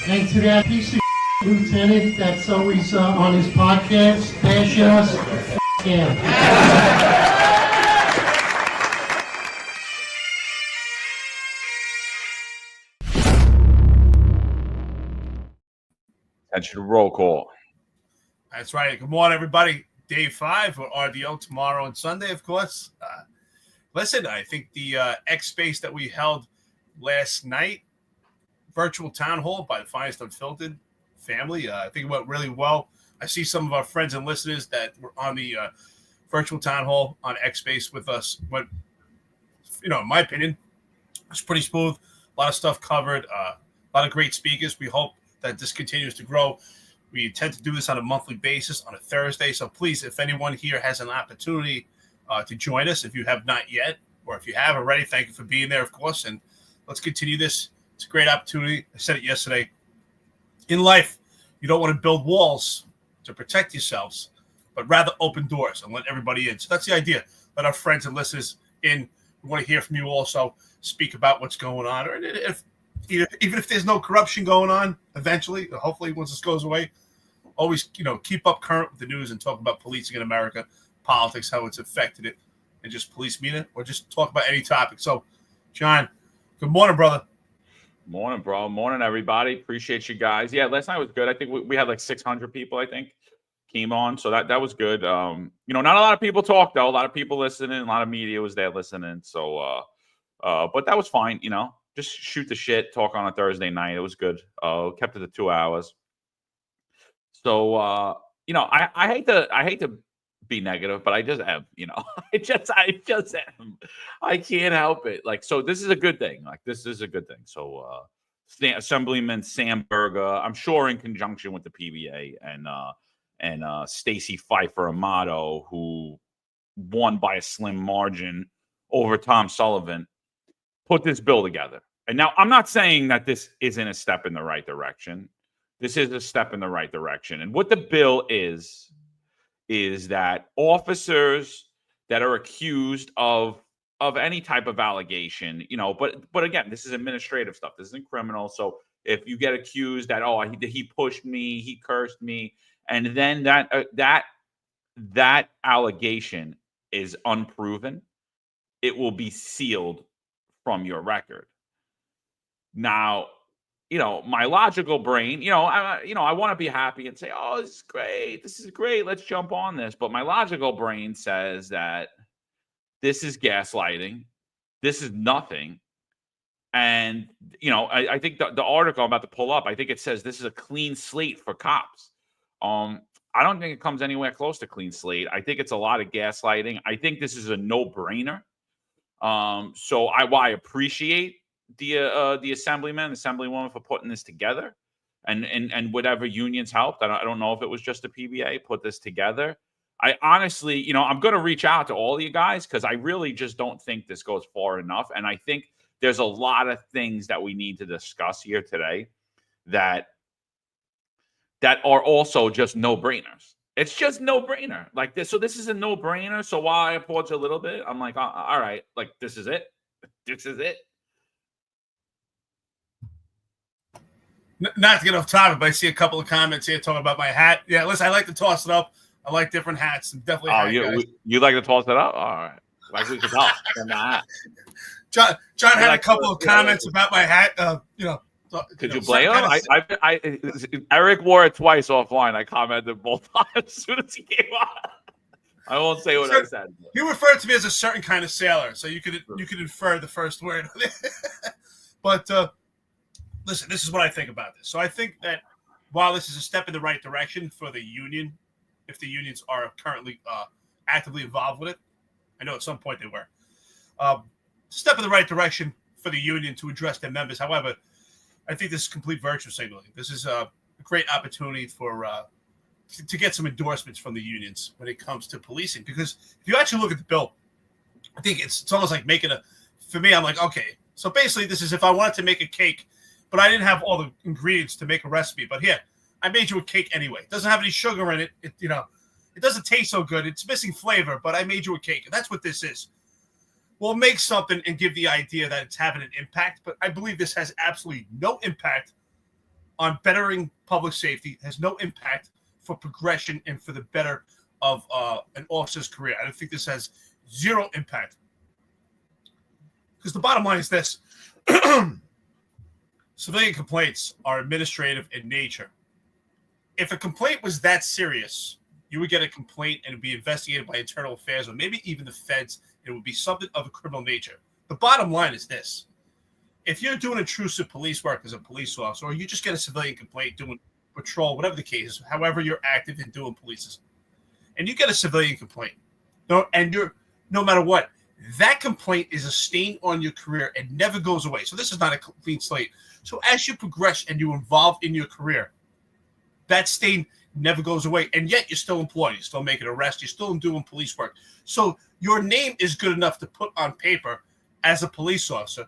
And to that piece of lieutenant that's always on his podcast, bashing us, him. Attention, roll call. That's right. Good morning, everybody. Day 5 for RDO tomorrow and Sunday, of course. Listen, I think the X space that we held last night, virtual town hall by the finest Unfiltered family, I think it went really well. I see some of our friends and listeners that were on the virtual town hall on X space with us. But, in my opinion, it's pretty smooth. A lot of stuff covered. A lot of great speakers. We hope that this continues to grow. We intend to do this on a monthly basis on a Thursday. So please, if anyone here has an opportunity to join us, if you have not yet, or if you have already, thank you for being there, of course. And let's continue this. It's a great opportunity. I said it yesterday. In life, you don't want to build walls to protect yourselves, but rather open doors and let everybody in. So that's the idea. Let our friends and listeners in. We want to hear from you also. Speak about what's going on. Or even if there's no corruption going on, eventually, hopefully, once this goes away, always, keep up current with the news and talk about policing in America, politics, how it's affected it, and just police mean it, or just talk about any topic. So, John, good morning, brother. Morning, bro. Morning, everybody. Appreciate you guys. Yeah, last night was good. I think we had like 600 people, I think, came on. So that was good. Not a lot of people talked, though. A lot of people listening. A lot of media was there listening. So, but that was fine, Just shoot the shit, talk on a Thursday night. It was good. Kept it to 2 hours. So I hate to be negative, but I just am. I just am. I can't help it. So this is a good thing. This is a good thing. So Assemblyman Sam Berger, I'm sure in conjunction with the PBA and Stacey Pfeiffer Amato, who won by a slim margin over Tom Sullivan, put this bill together. And now I'm not saying that this isn't a step in the right direction. This is a step in the right direction. And what the bill is that officers that are accused of any type of allegation, but again, this is administrative stuff. This isn't criminal. So if you get accused that, he pushed me, he cursed me, and then that allegation is unproven, it will be sealed from your record. Now, my logical brain, I want to be happy and say, oh, this is great. This is great. Let's jump on this. But my logical brain says that this is gaslighting. This is nothing. And, I think the article I'm about to pull up, I think it says this is a clean slate for cops. I don't think it comes anywhere close to clean slate. I think it's a lot of gaslighting. I think this is a no-brainer. So I appreciate the assemblywoman for putting this together, and whatever unions helped. I don't know if it was just the PBA put this together. I honestly, I'm going to reach out to all you guys because I really just don't think this goes far enough, and I think there's a lot of things that we need to discuss here today that are also just no-brainers. It's just no-brainer like this. So this is a no-brainer. So while I applaud you a little bit, I'm like, all right, this is it. This is it. Not to get off topic, but I see a couple of comments here talking about my hat. Yeah, listen, I like to toss it up. I like different hats. I'm definitely you like to toss it up? All right. Like we could tell from the hat. John had a couple of comments about my hat. Could you blame him? Eric wore it twice offline. I commented both times as soon as he came on. I won't say what I said. He referred to me as a certain kind of sailor, so you could infer the first word. But listen, this is what I think about this. So I think that while this is a step in the right direction for the union, if the unions are currently actively involved with it, I know at some point they were, step in the right direction for the union to address their members. However, I think this is complete virtue signaling. This is a great opportunity for to get some endorsements from the unions when it comes to policing. Because if you actually look at the bill, I think it's almost like for me, I'm like, okay, so basically this is if I wanted to make a cake, but I didn't have all the ingredients to make a recipe. But here, I made you a cake anyway. It doesn't have any sugar in it. It doesn't taste so good. It's missing flavor, but I made you a cake. And that's what this is. We'll make something and give the idea that it's having an impact, but I believe this has absolutely no impact on bettering public safety, has no impact for progression and for the better of an officer's career. I don't think this has zero impact. Because the bottom line is this. Civilian complaints are administrative in nature. If a complaint was that serious, you would get a complaint and it would be investigated by internal affairs or maybe even the feds. It would be something of a criminal nature. The bottom line is this. If you're doing intrusive police work as a police officer, or you just get a civilian complaint doing patrol, whatever the case is, however you're active in doing police, and you get a civilian complaint, and you're, no matter what, that complaint is a stain on your career and never goes away. So this is not a clean slate. So as you progress and you evolve in your career, that stain never goes away. And yet you're still employed. You're still making arrests. You're still doing police work. So your name is good enough to put on paper as a police officer.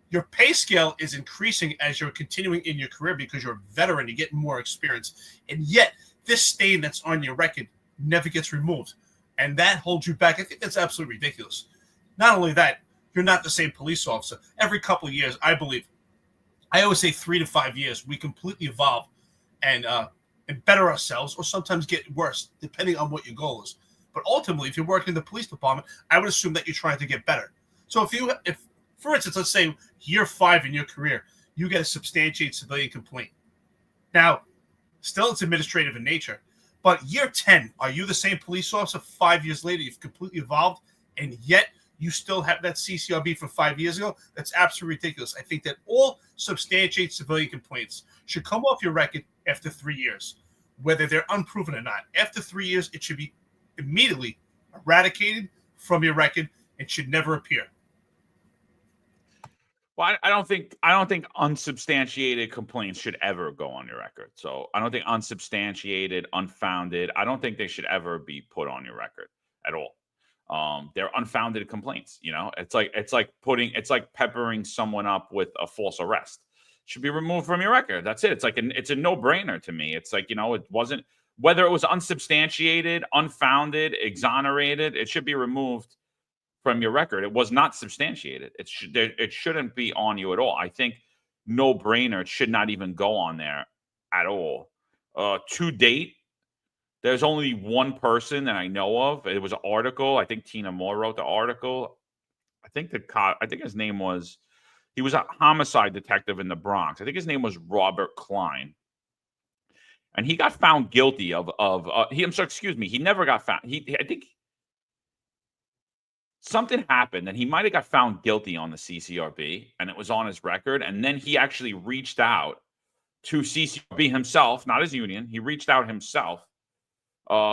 Your pay scale is increasing as you're continuing in your career because you're a veteran. You're getting more experience. And yet this stain that's on your record never gets removed. And that holds you back. I think that's absolutely ridiculous. Not only that, you're not the same police officer. Every couple of years, I believe, I always say 3 to 5 years, we completely evolve and better ourselves, or sometimes get worse, depending on what your goal is. But ultimately, if you're working in the police department, I would assume that you're trying to get better. So if for instance, let's say year 5 in your career, you get a substantiated civilian complaint. Now, still it's administrative in nature, but year 10, are you the same police officer 5 years later? You've completely evolved, and yet you still have that CCRB from 5 years ago? That's absolutely ridiculous. I think that all substantiated civilian complaints should come off your record after 3 years, whether they're unproven or not. After 3 years, it should be immediately eradicated from your record and should never appear. Well, I don't think unsubstantiated complaints should ever go on your record. So I don't think unsubstantiated, unfounded, I don't think they should ever be put on your record at all. They're unfounded complaints. You know, it's like peppering someone up with a false arrest. It should be removed from your record. That's it. It's a no-brainer to me. It's like, you know, it wasn't, whether it was unsubstantiated, unfounded, exonerated, it should be removed from your record. It was not substantiated. It shouldn't be on you at all. I think no-brainer. It should not even go on there at all. To date, there's only one person that I know of. It was an article. I think Tina Moore wrote the article. I think his name was, he was a homicide detective in the Bronx. I think his name was Robert Klein. And he got found guilty he never got found. I think something happened and he might have got found guilty on the CCRB and it was on his record. And then he actually reached out to CCRB himself, not his union. He reached out himself.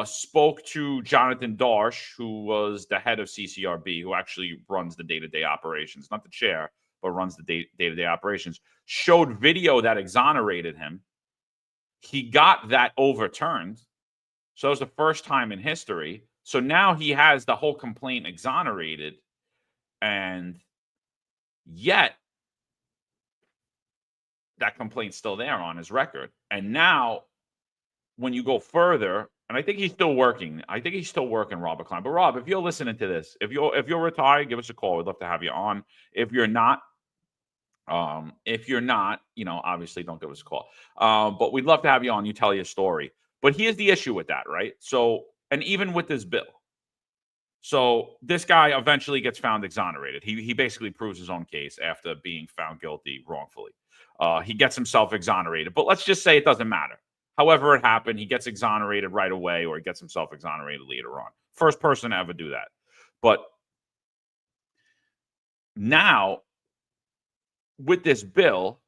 Spoke to Jonathan Darsh, who was the head of CCRB, who actually runs the day-to-day operations, not the chair, but runs the day-to-day operations, showed video that exonerated him. He got that overturned. So it was the first time in history. So now he has the whole complaint exonerated, and yet that complaint's still there on his record. And now when you go further, and I think he's still working. Robert Klein. But Rob, if you're listening to this, if you're retired, give us a call. We'd love to have you on. If you're not, you know, obviously don't give us a call. But we'd love to have you on. You tell your story. But here's the issue with that, right? So, and even with this bill, so this guy eventually gets found exonerated. He basically proves his own case after being found guilty wrongfully. He gets himself exonerated. But let's just say it doesn't matter. However it happened, he gets exonerated right away, or he gets himself exonerated later on. First person to ever do that. But now, with this bill,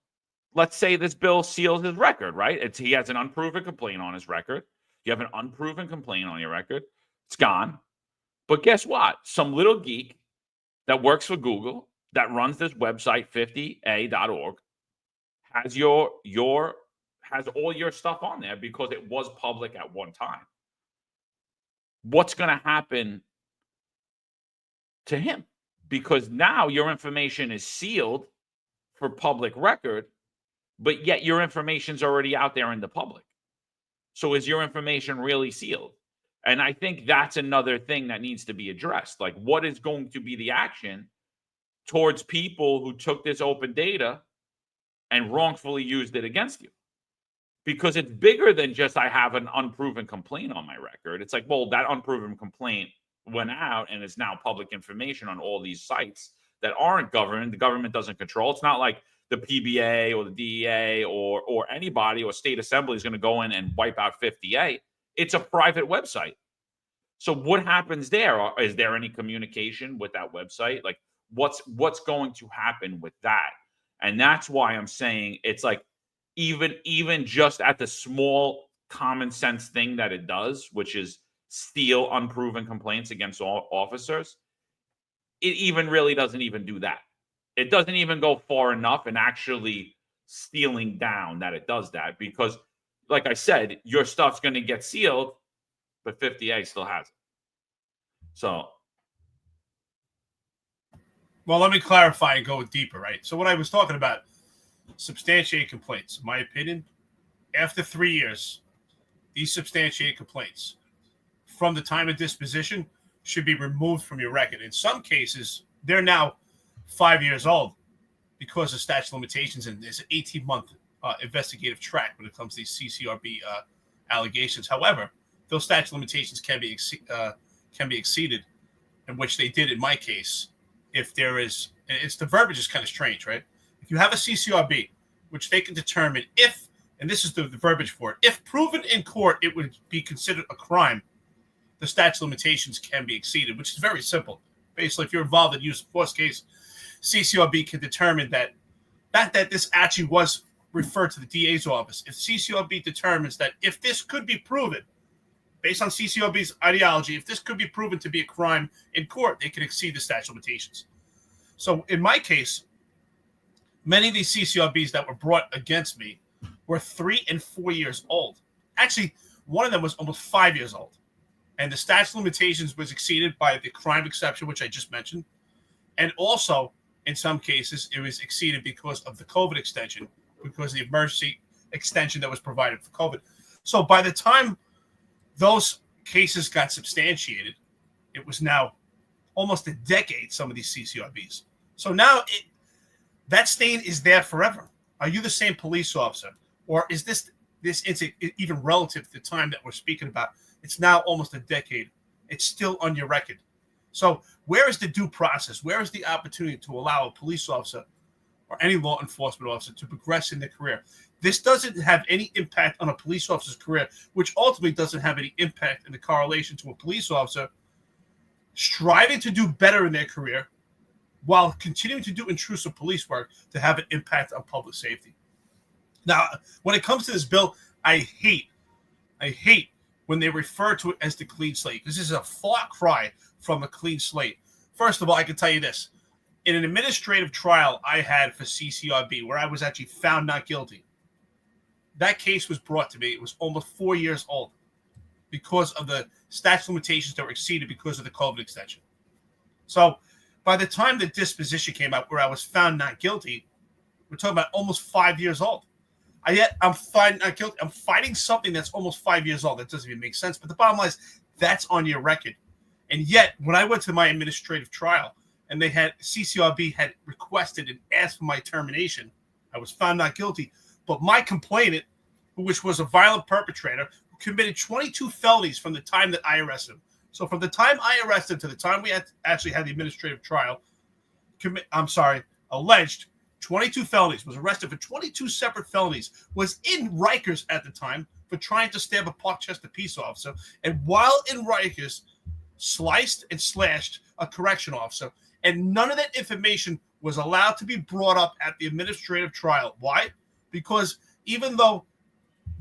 let's say this bill seals his record, right? He has an unproven complaint on his record. You have an unproven complaint on your record. It's gone. But guess what? Some little geek that works for Google, that runs this website, 50a.org, has has all your stuff on there because it was public at one time. What's going to happen to him? Because now your information is sealed for public record, but yet your information's already out there in the public. So is your information really sealed? And I think that's another thing that needs to be addressed. Like, what is going to be the action towards people who took this open data and wrongfully used it against you? because it's bigger than just I have an unproven complaint on my record. It's like, well, that unproven complaint went out and is now public information on all these sites that aren't government. The government doesn't control. It's not like the PBA or the DEA or anybody or state assembly is going to go in and wipe out 50A. It's a private website. So what happens there? Is there any communication with that website? Like what's going to happen with that? And that's why I'm saying it's like even just at the small common sense thing that it does, which is steal unproven complaints against all officers, it even really doesn't even do that. It doesn't even go far enough in actually stealing down that it does that, because like I said, your stuff's going to get sealed, but 50A still has it. So. Well, let me clarify and go deeper, right? So what I was talking about, substantiated complaints, in my opinion, after 3 years, these substantiated complaints from the time of disposition should be removed from your record. In some cases, they're now 5 years old because of statute of limitations, and there's an 18-month investigative track when it comes to these CCRB allegations. However, those statute of limitations can be exceeded, in which they did in my case. If there is, it's the verbiage is kind of strange, right? If you have a CCRB, which they can determine if, and this is the verbiage for it, if proven in court, it would be considered a crime, the statute of limitations can be exceeded, which is very simple. Basically, if you're involved in use of force case, CCRB can determine that this actually was referred to the DA's office. If CCRB determines that if this could be proven, based on CCRB's ideology, if this could be proven to be a crime in court, they can exceed the statute of limitations. So in my case, many of these CCRBs that were brought against me were 3 and 4 years old. Actually, one of them was almost 5 years old. And the statute of limitations was exceeded by the crime exception, which I just mentioned. And also, in some cases, it was exceeded because of the COVID extension, because of the emergency extension that was provided for COVID. So by the time those cases got substantiated, it was now almost a decade, some of these CCRBs. So now that stain is there forever. Are you the same police officer? Or is this even relative to the time that we're speaking about? It's now almost a decade. It's still on your record. So where is the due process? Where is the opportunity to allow a police officer or any law enforcement officer to progress in their career? This doesn't have any impact on a police officer's career, which ultimately doesn't have any impact in the correlation to a police officer striving to do better in their career while continuing to do intrusive police work to have an impact on public safety. Now, when it comes to this bill, I hate when they refer to it as the clean slate. This is a far cry from a clean slate. First of all, I can tell you this. In an administrative trial I had for CCRB, where I was actually found not guilty, that case was brought to me. It was almost 4 years old because of the statute of limitations that were exceeded because of the COVID extension. So by the time the disposition came out where I was found not guilty, we're talking about almost 5 years old. Yet I'm found not guilty. I'm fighting something that's almost 5 years old. That doesn't even make sense. But the bottom line is that's on your record. And yet when I went to my administrative trial and CCRB had requested and asked for my termination, I was found not guilty. But my complainant, which was a violent perpetrator, who committed 22 felonies from the time that I arrested him. So from the time I arrested him to the time we actually had the administrative trial, alleged 22 felonies, was arrested for 22 separate felonies, was in Rikers at the time for trying to stab a Parkchester peace officer, and while in Rikers, sliced and slashed a correction officer, and none of that information was allowed to be brought up at the administrative trial. Why? Because even though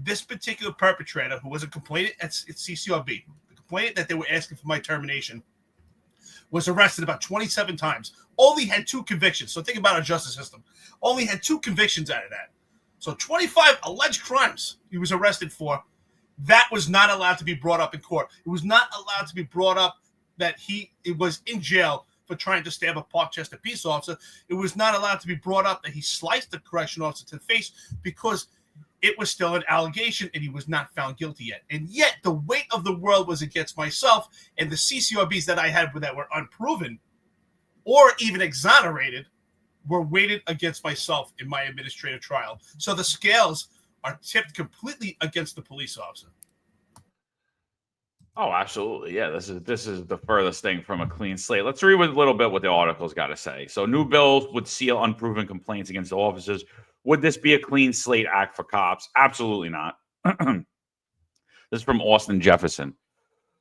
this particular perpetrator, who was a complainant at CCRB, the complainant that they were asking for my termination, was arrested about 27 times, only had 2 convictions. So think about our justice system. Only had 2 convictions out of that. So 25 alleged crimes he was arrested for. That was not allowed to be brought up in court. It was not allowed to be brought up that it was in jail for trying to stab a Parkchester peace officer. It was not allowed to be brought up that he sliced the correction officer to the face because it was still an allegation and he was not found guilty yet. And yet the weight of the world was against myself, and the CCRBs that I had that were unproven or even exonerated were weighted against myself in my administrative trial. So the scales are tipped completely against the police officer. Oh, absolutely. Yeah, this is the furthest thing from a clean slate. Let's read a little bit what the article's got to say. So, new bills would seal unproven complaints against officers. Would this be a clean slate act for cops? Absolutely not. This is from Austin Jefferson.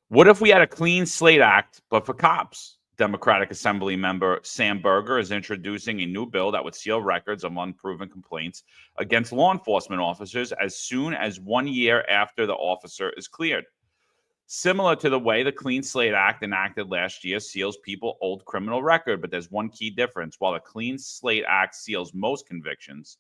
What if we had a clean slate act, but for cops? Democratic Assembly member Sam Berger is introducing a new bill that would seal records of unproven complaints against law enforcement officers as soon as 1 year after the officer is cleared. Similar to the way the Clean Slate Act enacted last year seals people's old criminal record, but there's one key difference. While the Clean Slate Act seals most convictions,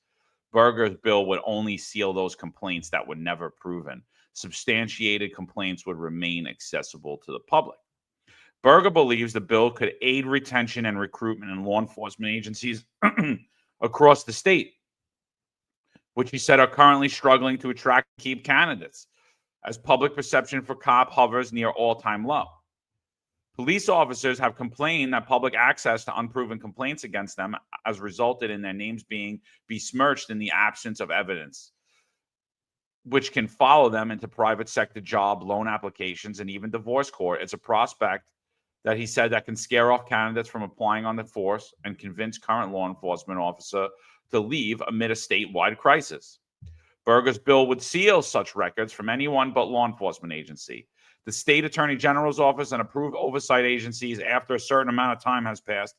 Berger's bill would only seal those complaints that were never proven. Substantiated complaints would remain accessible to the public. Berger believes the bill could aid retention and recruitment in law enforcement agencies across the state, which he said are currently struggling to attract and keep candidates, as public perception for cop hovers near all-time low. Police officers have complained that public access to unproven complaints against them has resulted in their names being besmirched in the absence of evidence, which can follow them into private sector job, loan applications, and even divorce court. It's a prospect that he said that can scare off candidates from applying on the force and convince current law enforcement officer to leave amid a statewide crisis. Berger's bill would seal such records from anyone but law enforcement agency. The state attorney general's office and approved oversight agencies, after a certain amount of time has passed,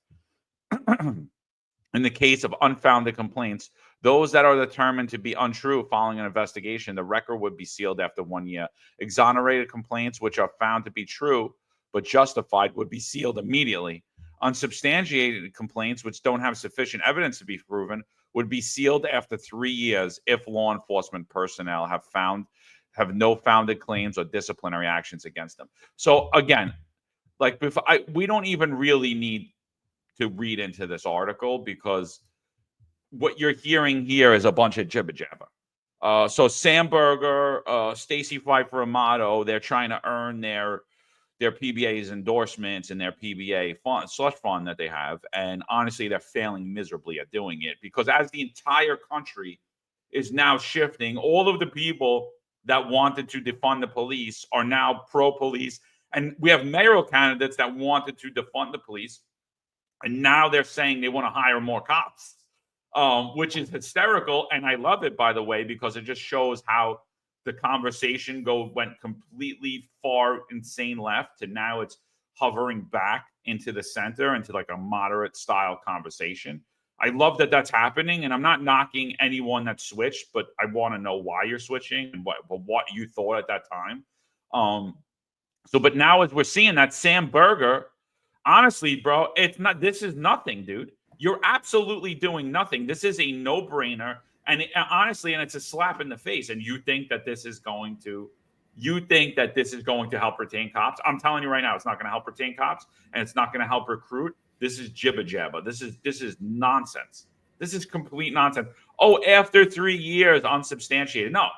in the case of unfounded complaints, those that are determined to be untrue following an investigation, the record would be sealed after 1 year. Exonerated complaints, which are found to be true but justified, would be sealed immediately. Unsubstantiated complaints, which don't have sufficient evidence to be proven, would be sealed after 3 years if law enforcement personnel have no founded claims or disciplinary actions against them. So again, we don't even really need to read into this article, because what you're hearing here is a bunch of jibber jabber. So Sam Berger, Stacey Pfeiffer Amato, they're trying to earn their PBA's endorsements and their PBA slush fund that they have. And honestly, they're failing miserably at doing it, because as the entire country is now shifting, all of the people that wanted to defund the police are now pro-police. And we have mayoral candidates that wanted to defund the police, and now they're saying they want to hire more cops, which is hysterical. And I love it, by the way, because it just shows how the conversation went completely far insane left to now it's hovering back into the center, into like a moderate style conversation. I love that that's happening, and I'm not knocking anyone that switched, but I want to know why you're switching and what you thought at that time. But now as we're seeing that Sam Berger, honestly, bro, this is nothing, dude. You're absolutely doing nothing. This is a no-brainer. And honestly, it's a slap in the face. And you think that this is going to help retain cops? I'm telling you right now, it's not going to help retain cops, and it's not going to help recruit. This is jibba jabba. This is nonsense. This is complete nonsense. Oh, after 3 years, unsubstantiated. No,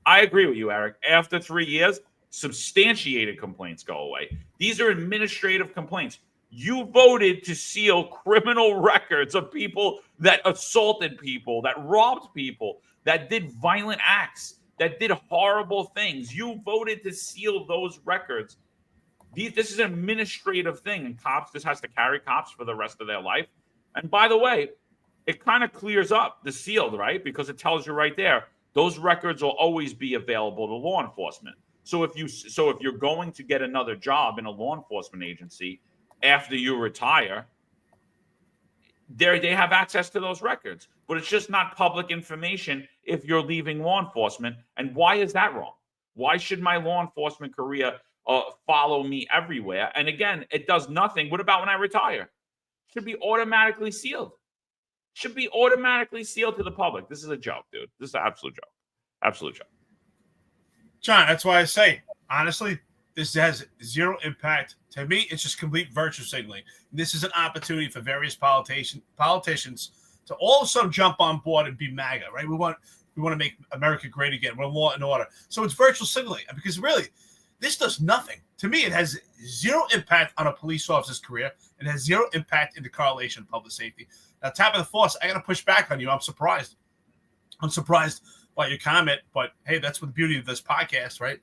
I agree with you, Eric. After 3 years, substantiated complaints go away. These are administrative complaints. You voted to seal criminal records of people that assaulted people, that robbed people, that did violent acts, that did horrible things. You voted to seal those records. This is an administrative thing, and this has to carry cops for the rest of their life. And by the way, it kind of clears up the sealed, right? Because it tells you right there, those records will always be available to law enforcement. So if you're going to get another job in a law enforcement agency after you retire, they have access to those records. But it's just not public information if you're leaving law enforcement. And why is that wrong? Why should my law enforcement career follow me everywhere? And again, it does nothing. What about when I retire? Should be automatically sealed. Should be automatically sealed to the public. This is a joke, dude. This is an absolute joke. Absolute joke. John, that's why I say, honestly, this has zero impact. To me, it's just complete virtue signaling. This is an opportunity for various politicians to all of a sudden jump on board and be MAGA, right? We want to make America great again. We're law and order. So it's virtual signaling, because really, this does nothing. To me, it has zero impact on a police officer's career. It has zero impact in the correlation of public safety. Now, top of the force, I got to push back on you. I'm surprised. about your comment, but hey, that's what the beauty of this podcast, right?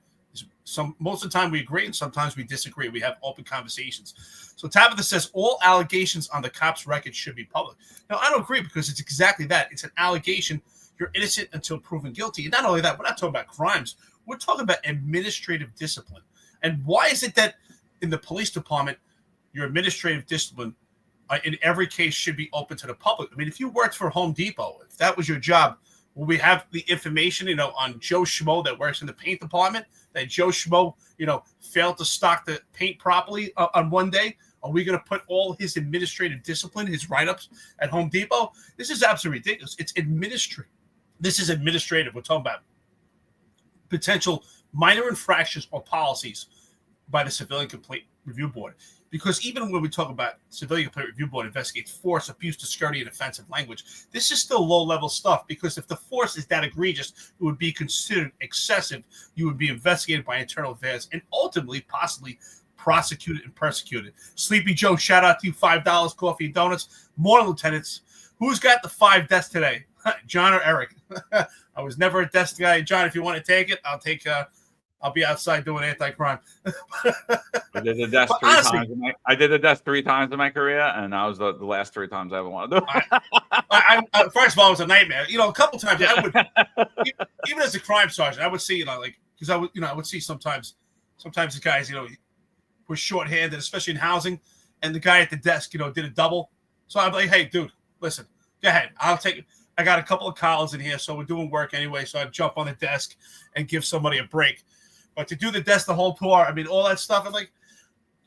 Most of the time we agree and sometimes we disagree. We have open conversations. So Tabitha says all allegations on the cop's record should be public. Now, I don't agree because it's exactly that. It's an allegation. You're innocent until proven guilty. And not only that, we're not talking about crimes. We're talking about administrative discipline. And why is it that in the police department, your administrative discipline in every case should be open to the public? I mean, if you worked for Home Depot, if that was your job, will we have the information, on Joe Schmo that works in the paint department, that Joe Schmo, failed to stock the paint properly on one day? Are we going to put all his administrative discipline, his write-ups at Home Depot? This is absolutely ridiculous. It's administrative. This is administrative. We're talking about potential minor infractions or policies by the Civilian Complaint Review Board. Because even when we talk about Civilian Complaint Review Board investigates force, abuse, discourtesy, and offensive language, this is still low-level stuff, because if the force is that egregious, it would be considered excessive. You would be investigated by Internal Affairs and ultimately, possibly, prosecuted and persecuted. Sleepy Joe, shout out to you, $5 coffee and donuts. Morning, lieutenants. Who's got the 5 deaths today? John or Eric? I was never a desk guy. John, if you want to take it, I'll be outside doing anti-crime. I did the desk I did the desk 3 times in my career, and that was the last 3 times I ever wanted to do it. First of all, it was a nightmare. A couple times I would, even as a crime sergeant, I would see, because I would see sometimes the guys, were shorthanded, especially in housing, and the guy at the desk, did a double. So I'm like, hey, dude, listen, go ahead. I'll take it. I got a couple of collars in here, so we're doing work anyway. So I'd jump on the desk and give somebody a break. But to do the desk the whole tour, I mean, all that stuff, I'm like,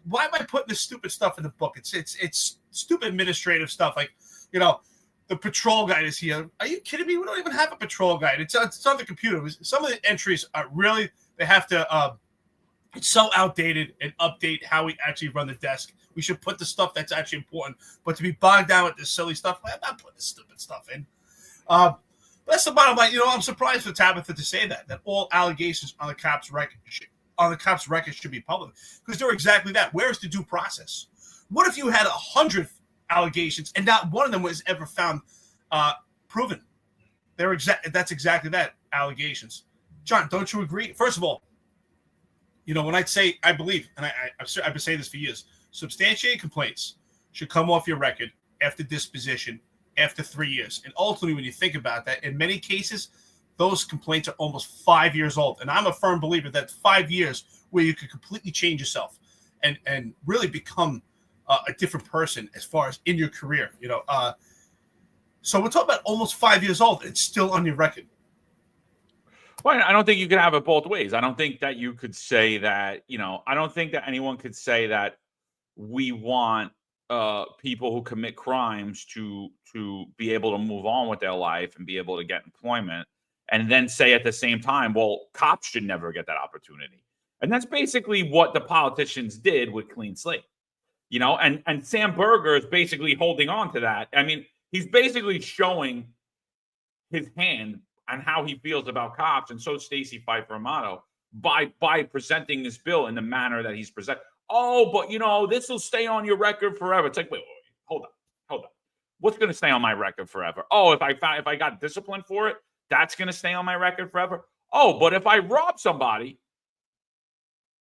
why am I putting this stupid stuff in the book? It's stupid administrative stuff. Like, the patrol guide is here. Are you kidding me? We don't even have a patrol guide. It's on the computer. Some of the entries are really, they have to, it's so outdated, and update how we actually run the desk. We should put the stuff that's actually important. But to be bogged down with this silly stuff, I'm not putting this stupid stuff in. That's the bottom line. I'm surprised for Tabitha to say that all allegations on the cop's record should be public, because they're exactly that. Where's the due process? What if you had 100 allegations and not one of them was ever found proven? That's exactly that, allegations. John, don't you agree? First of all, when I say I believe, and I've been saying this for years, substantiated complaints should come off your record after disposition after 3 years. And ultimately, when you think about that, in many cases, those complaints are almost 5 years old. And I'm a firm believer that 5 years where you could completely change yourself and really become a different person as far as in your career. So we're talking about almost 5 years old. It's still on your record. Well, I don't think you can have it both ways. I don't think that you could say that, I don't think that anyone could say that we want people who commit crimes to be able to move on with their life and be able to get employment, and then say at the same time, well, cops should never get that opportunity. And that's basically what the politicians did with Clean Slate, and Sam Berger is basically holding on to that. I mean, he's basically showing his hand on how he feels about cops, and so Stacey Pfeiffer Amato, by presenting this bill in the manner that he's presented. Oh, but this will stay on your record forever. It's like, wait, hold on. What's going to stay on my record forever? Oh, if I got disciplined for it, that's going to stay on my record forever. Oh, but if I rob somebody,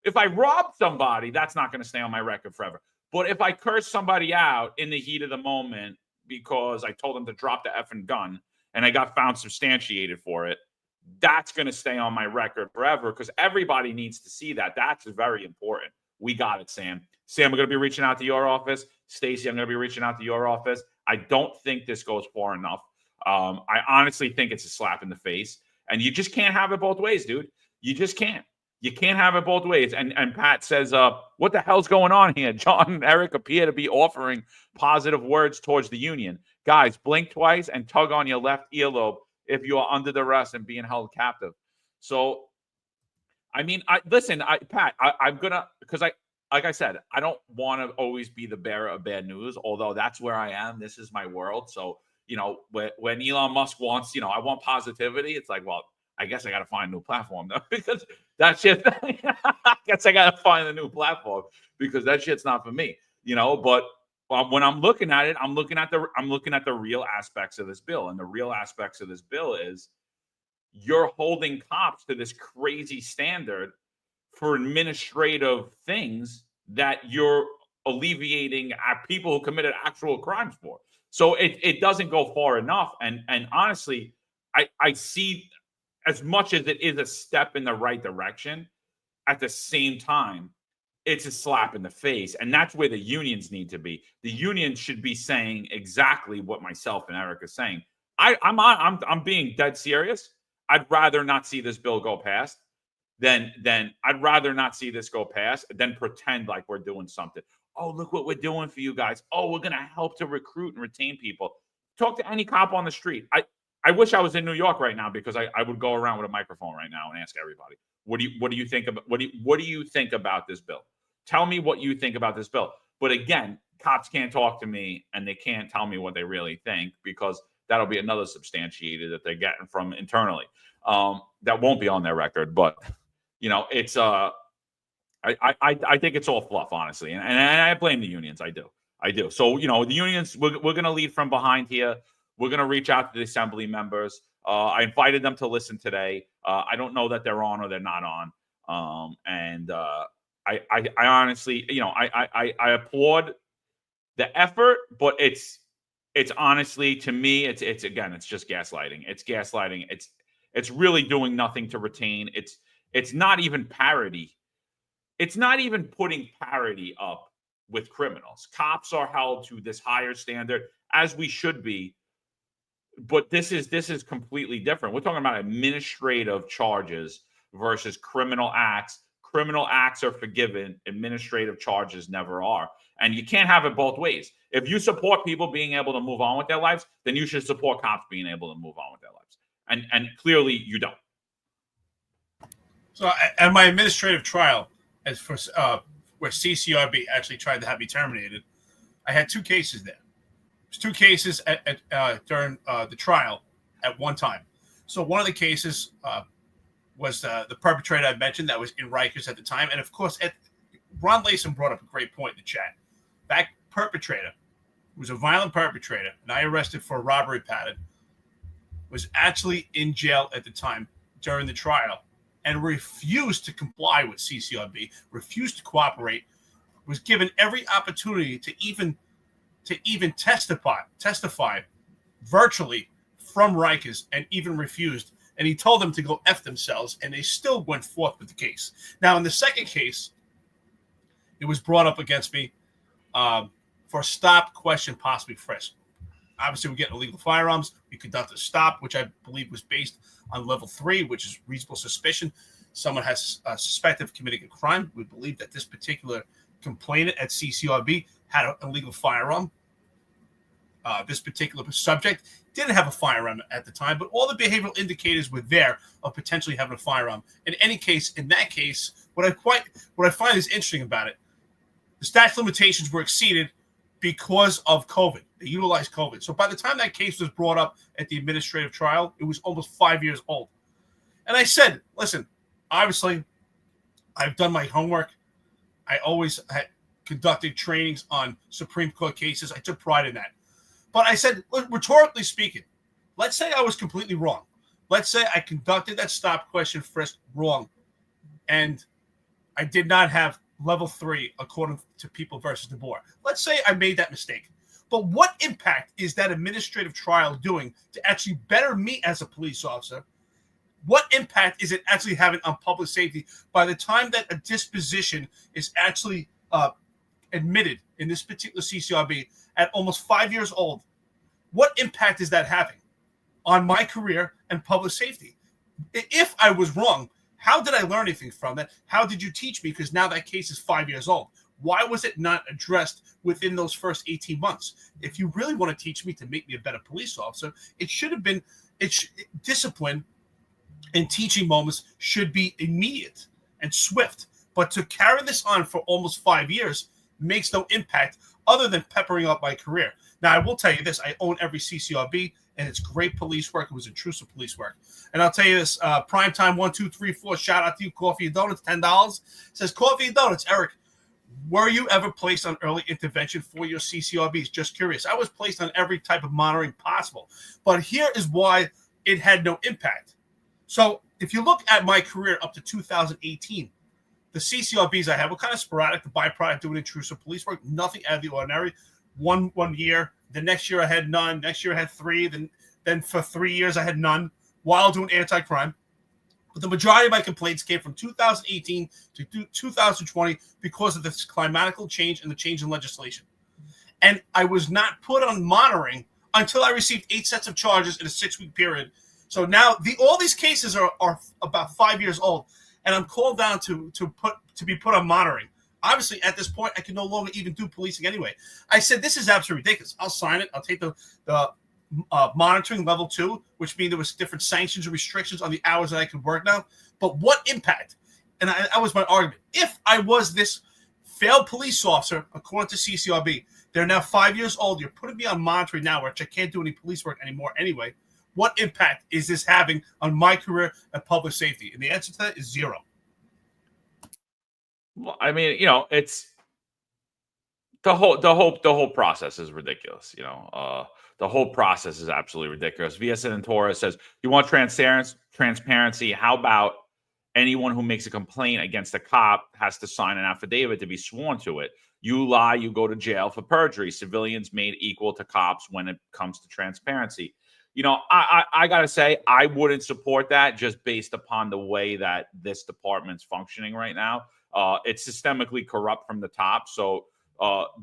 that's not going to stay on my record forever. But if I curse somebody out in the heat of the moment because I told them to drop the effing gun and I got found substantiated for it, that's going to stay on my record forever, because everybody needs to see that. That's very important. We got it, Sam. Sam, we're going to be reaching out to your office. Stacey, I'm going to be reaching out to your office. I don't think this goes far enough. I honestly think it's a slap in the face. And you just can't have it both ways, dude. You just can't. You can't have it both ways. And Pat says, what the hell's going on here? John and Eric appear to be offering positive words towards the union. Guys, blink twice and tug on your left earlobe if you are under duress and being held captive. So, I mean, Pat, I'm going to, because like I said, I don't want to always be the bearer of bad news, although that's where I am. This is my world. So, when Elon Musk wants, I want positivity, it's like, well, I guess I got to find a new platform though, because that shit, I guess I got to find a new platform because that shit's not for me, but when I'm looking at it, I'm looking at the real aspects of this bill. And the real aspects of this bill is you're holding cops to this crazy standard for administrative things that you're alleviating people who committed actual crimes for. So it doesn't go far enough. And honestly, I see, as much as it is a step in the right direction, at the same time, it's a slap in the face. And that's where the unions need to be. The unions should be saying exactly what myself and Eric are saying. I'm being dead serious. I'd rather not see this bill go past than I'd rather not see this go past than pretend like we're doing something. Oh, look what we're doing for you guys. Oh, we're going to help to recruit and retain people. Talk to any cop on the street. I wish I was in New York right now, because I would go around with a microphone right now and ask everybody, what do you think about what do you think about this bill? Tell me what you think about this bill. But again, cops can't talk to me and they can't tell me what they really think, because that'll be another substantiated that they're getting from internally. That won't be on their record, but it's I think it's all fluff, honestly, and I blame the unions. I do. So the unions, we're going to lead from behind here. We're going to reach out to the assembly members. I invited them to listen today. I don't know that they're on or they're not on. I honestly, I applaud the effort, but it's honestly, to me, it's just gaslighting. It's gaslighting. It's really doing nothing to retain. It's not even parity. It's not even putting parity up with criminals. Cops are held to this higher standard, as we should be. But this is completely different. We're talking about administrative charges versus criminal acts. Criminal acts are forgiven. Administrative charges never are. And you can't have it both ways. If you support people being able to move on with their lives, then you should support cops being able to move on with their lives. And clearly you don't. So at my administrative trial, as for where CCRB actually tried to have me terminated, I had two cases there. There's two cases during the trial at one time. So one of the cases was the perpetrator I mentioned that was in Rikers at the time. And of course, Ron Layson brought up a great point in the chat. That perpetrator, who was a violent perpetrator, and I arrested for a robbery pattern, was actually in jail at the time during the trial and refused to comply with CCRB, refused to cooperate, was given every opportunity to even testify virtually from Rikers, and even refused. And he told them to go F themselves, and they still went forth with the case. Now, in the second case, it was brought up against me for stop, question, possibly frisk. Obviously, we're getting illegal firearms. We conducted a stop, which I believe was based on level 3, which is reasonable suspicion. Someone has suspected of committing a crime. We believe that this particular complainant at CCRB had an illegal firearm. This particular subject didn't have a firearm at the time, but all the behavioral indicators were there of potentially having a firearm. In any case, in that case, what I find is interesting about it, the statute limitations were exceeded because of COVID. They utilized COVID. So by the time that case was brought up at the administrative trial, it was almost 5 years old. And I said, listen, obviously, I've done my homework. I always had conducted trainings on Supreme Court cases. I took pride in that. But I said, rhetorically speaking, let's say I was completely wrong. Let's say I conducted that stop, question, frisk wrong, and I did not have level 3 according to People versus DeBoer. Let's say I made that mistake. But what impact is that administrative trial doing to actually better me as a police officer? What impact is it actually having on public safety by the time that a disposition is actually admitted in this particular CCRB at almost 5 years old? What impact is that having on my career and public safety? If I was wrong, how did I learn anything from that? How did you teach me? Because now that case is 5 years old. Why was it not addressed within those first 18 months? If you really want to teach me to make me a better police officer, it should have been discipline and teaching moments should be immediate and swift. But to carry this on for almost 5 years makes no impact other than peppering up my career. Now, I will tell you this. I own every CCRB, and it's great police work. It was intrusive police work. And I'll tell you this, Primetime 1234, shout out to you, Coffee and Donuts, $10. It says, Coffee and Donuts, Eric, were you ever placed on early intervention for your CCRBs? Just curious. I was placed on every type of monitoring possible. But here is why it had no impact. So if you look at my career up to 2018, the CCRBs I had were kind of sporadic. The byproduct doing intrusive police work, nothing out of the ordinary. One year, the next year I had none. Next year I had 3. Then for 3 years I had none while doing anti-crime. But the majority of my complaints came from 2018 to 2020 because of this climatical change and the change in legislation. And I was not put on monitoring until I received 8 sets of charges in a 6-week period. So now all these cases are about 5 years old, and I'm called down to be put on monitoring. Obviously, at this point, I can no longer even do policing anyway. I said, this is absolutely ridiculous. I'll sign it. I'll take the monitoring level 2, which means there was different sanctions and restrictions on the hours that I could work now. But what impact? And that was my argument. If I was this failed police officer, according to CCRB, they're now 5 years old. You're putting me on monitoring now, which I can't do any police work anymore anyway. What impact is this having on my career at public safety? And the answer to that is 0. Well, I mean, it's the whole process is ridiculous. The whole process is absolutely ridiculous. Via Senatora says, you want transparency? How about anyone who makes a complaint against a cop has to sign an affidavit to be sworn to it? You lie, you go to jail for perjury. Civilians made equal to cops when it comes to transparency. I got to say, I wouldn't support that just based upon the way that this department's functioning right now. It's systemically corrupt from the top. So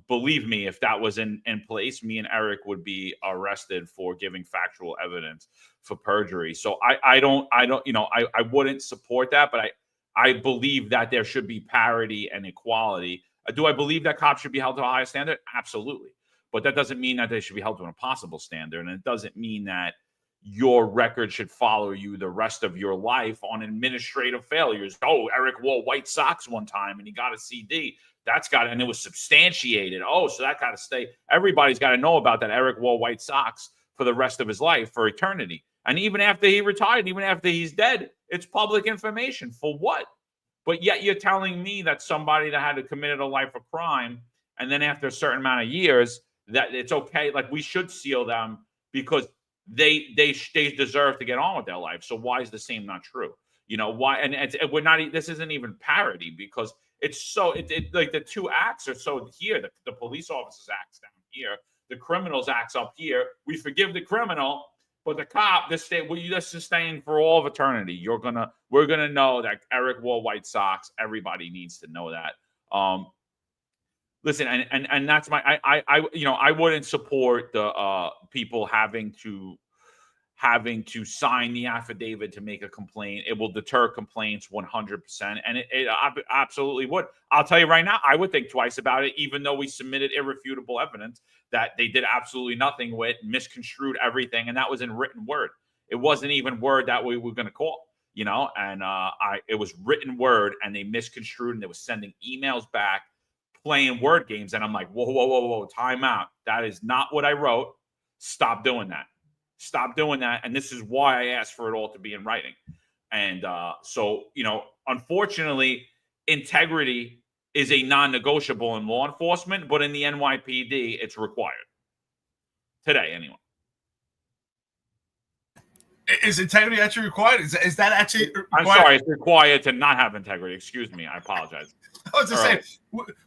believe me, if that was in place, me and Eric would be arrested for giving factual evidence for perjury. So I wouldn't support that, but I believe that there should be parity and equality. Do I believe that cops should be held to a higher standard? Absolutely. But that doesn't mean that they should be held to an impossible standard. And it doesn't mean that your record should follow you the rest of your life on administrative failures. Oh, Eric wore white socks one time and he got a CD. And it was substantiated. Oh, so that got to stay. Everybody's got to know about that. Eric wore white socks for the rest of his life, for eternity. And even after he retired, even after he's dead, it's public information. For what? But yet you're telling me that somebody that had committed a life of crime, and then after a certain amount of years, that it's okay. Like, we should seal them because they deserve to get on with their life. So why is the same not true? Why? And we're not. This isn't even parody because it's so. Like the two acts are so here. The police officers acts down here. The criminals acts up here. We forgive the criminal, but the cop, this is staying for all of eternity. We're gonna know that Eric wore white socks. Everybody needs to know that. Listen, and that's I wouldn't support the people having to sign the affidavit to make a complaint. It will deter complaints 100%, and it absolutely would. I'll tell you right now, I would think twice about it, even though we submitted irrefutable evidence that they did absolutely nothing with, misconstrued everything, and that was in written word. It wasn't even word that we were going to call, and it was written word, and they misconstrued, and they were sending emails back, playing word games, and I'm like, whoa, time out. That is not what I wrote. Stop doing that. Stop doing that. And this is why I asked for it all to be in writing. And so, unfortunately, integrity is a non-negotiable in law enforcement, but in the NYPD, it's required. Today, anyway. Is integrity actually required? Is that actually required? I'm sorry, it's required to not have integrity. Excuse me. I apologize. I was just saying,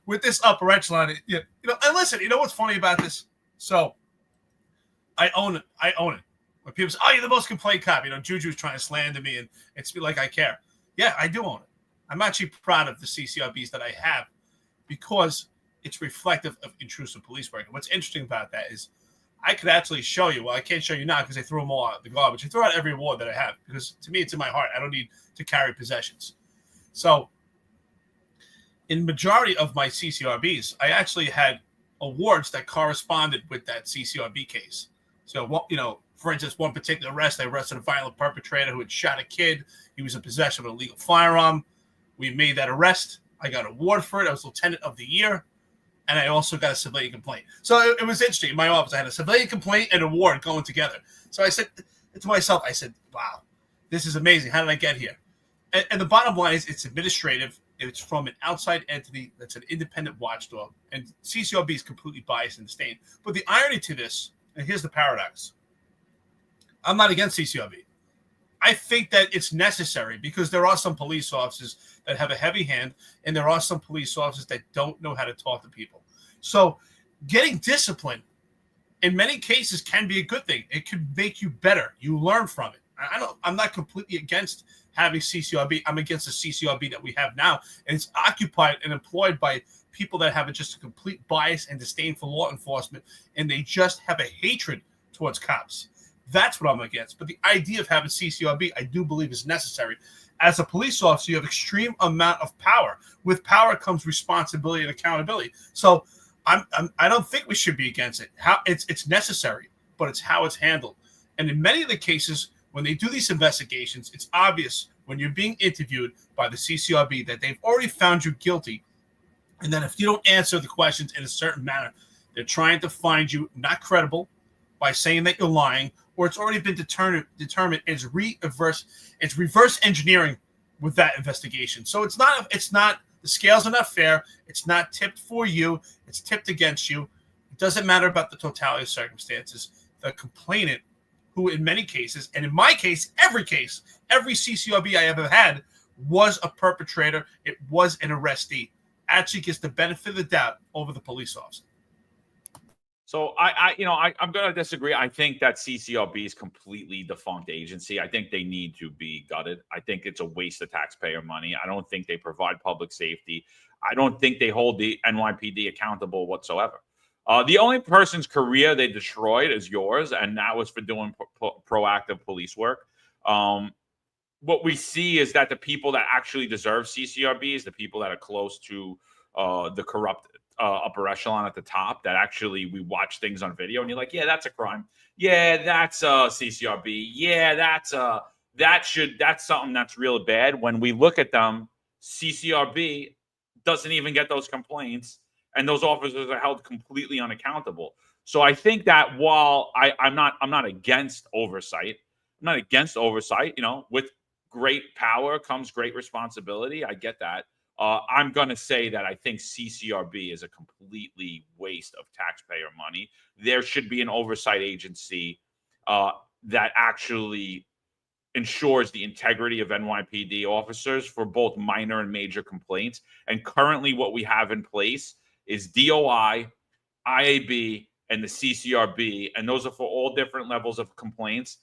with this upper echelon, and listen, you know what's funny about this? So, I own it. When people say, "Oh, you're the most complaint cop," Juju's trying to slander me, and it's like I care. Yeah, I do own it. I'm actually proud of the CCRBs that I have because it's reflective of intrusive police work. And what's interesting about that is I could actually show you. Well, I can't show you now because I threw them all out the garbage. I throw out every award that I have because to me, it's in my heart. I don't need to carry possessions. So, in majority of my CCRBs, I actually had awards that corresponded with that CCRB case. So, for instance, one particular arrest, I arrested a violent perpetrator who had shot a kid. He was in possession of an illegal firearm. We made that arrest. I got an award for it. I was Lieutenant of the Year. And I also got a civilian complaint. So it was interesting. In my office, I had a civilian complaint and an award going together. So I said to myself, wow, this is amazing. How did I get here? And the bottom line is it's administrative. It's from an outside entity that's an independent watchdog. And CCRB is completely biased and disdained. But the irony to this, and here's the paradox. I'm not against CCRB. I think that it's necessary because there are some police officers that have a heavy hand, and there are some police officers that don't know how to talk to people. So getting discipline in many cases can be a good thing. It could make you better. You learn from it. I'm not completely against having CCRB. I'm against the CCRB that we have now. And it's occupied and employed by people that have just a complete bias and disdain for law enforcement, and they just have a hatred towards cops. That's what I'm against. But the idea of having CCRB, I do believe, is necessary. As a police officer, you have extreme amount of power. With power comes responsibility and accountability. So I don't think we should be against it. It's necessary, but it's how it's handled. And in many of the cases, when they do these investigations, it's obvious when you're being interviewed by the CCRB that they've already found you guilty. And then if you don't answer the questions in a certain manner, they're trying to find you not credible by saying that you're lying, or it's already been determined as reverse engineering with that investigation. So it's not the scales are not fair. It's not tipped for you. It's tipped against you. It doesn't matter about the totality of circumstances. The complainant, who in many cases, and in my case, every CCRB I ever had was a perpetrator. It was an arrestee. Actually gets the benefit of the doubt over the police officer. So I'm going to disagree. I think that CCRB is completely defunct agency. I think they need to be gutted. I think it's a waste of taxpayer money. I don't think they provide public safety. I don't think they hold the NYPD accountable whatsoever. The only person's career they destroyed is yours, and that was for doing proactive police work. What we see is that the people that actually deserve CCRB is the people that are close to the corrupt upper echelon at the top, that actually we watch things on video and you're like, yeah, that's a crime. Yeah, that's CCRB. Yeah, that's something that's really bad. When we look at them, CCRB doesn't even get those complaints, and those officers are held completely unaccountable. So I think that while I'm not against oversight, with great power comes great responsibility. I get that. I'm going to say that I think CCRB is a completely waste of taxpayer money. There should be an oversight agency that actually ensures the integrity of NYPD officers for both minor and major complaints. And currently what we have in place is DOI, IAB, and the CCRB. And those are for all different levels of complaints.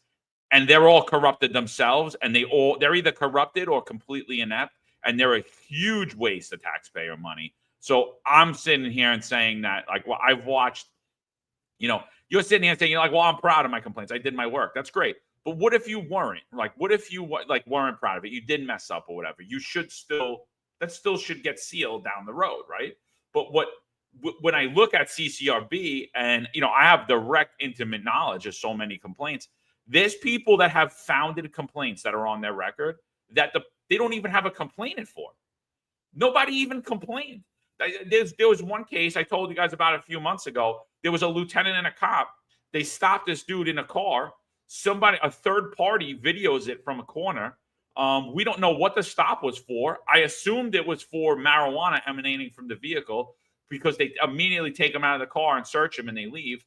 And they're all corrupted themselves. And they're either corrupted or completely inept. And they're a huge waste of taxpayer money. So I'm sitting here and saying that, like, well, I've watched, you're sitting here saying, well, I'm proud of my complaints. I did my work. That's great. But what if you weren't? Like, what if you weren't proud of it? You didn't mess up or whatever. That still should get sealed down the road, right? But when I look at CCRB and, I have direct intimate knowledge of so many complaints, there's people that have founded complaints that are on their record that they don't even have a complainant for. Nobody even complained. There was one case I told you guys about a few months ago. There was a lieutenant and a cop. They stopped this dude in a car. A third party videos it from a corner. We don't know what the stop was for. I assumed it was for marijuana emanating from the vehicle because they immediately take him out of the car and search him and they leave.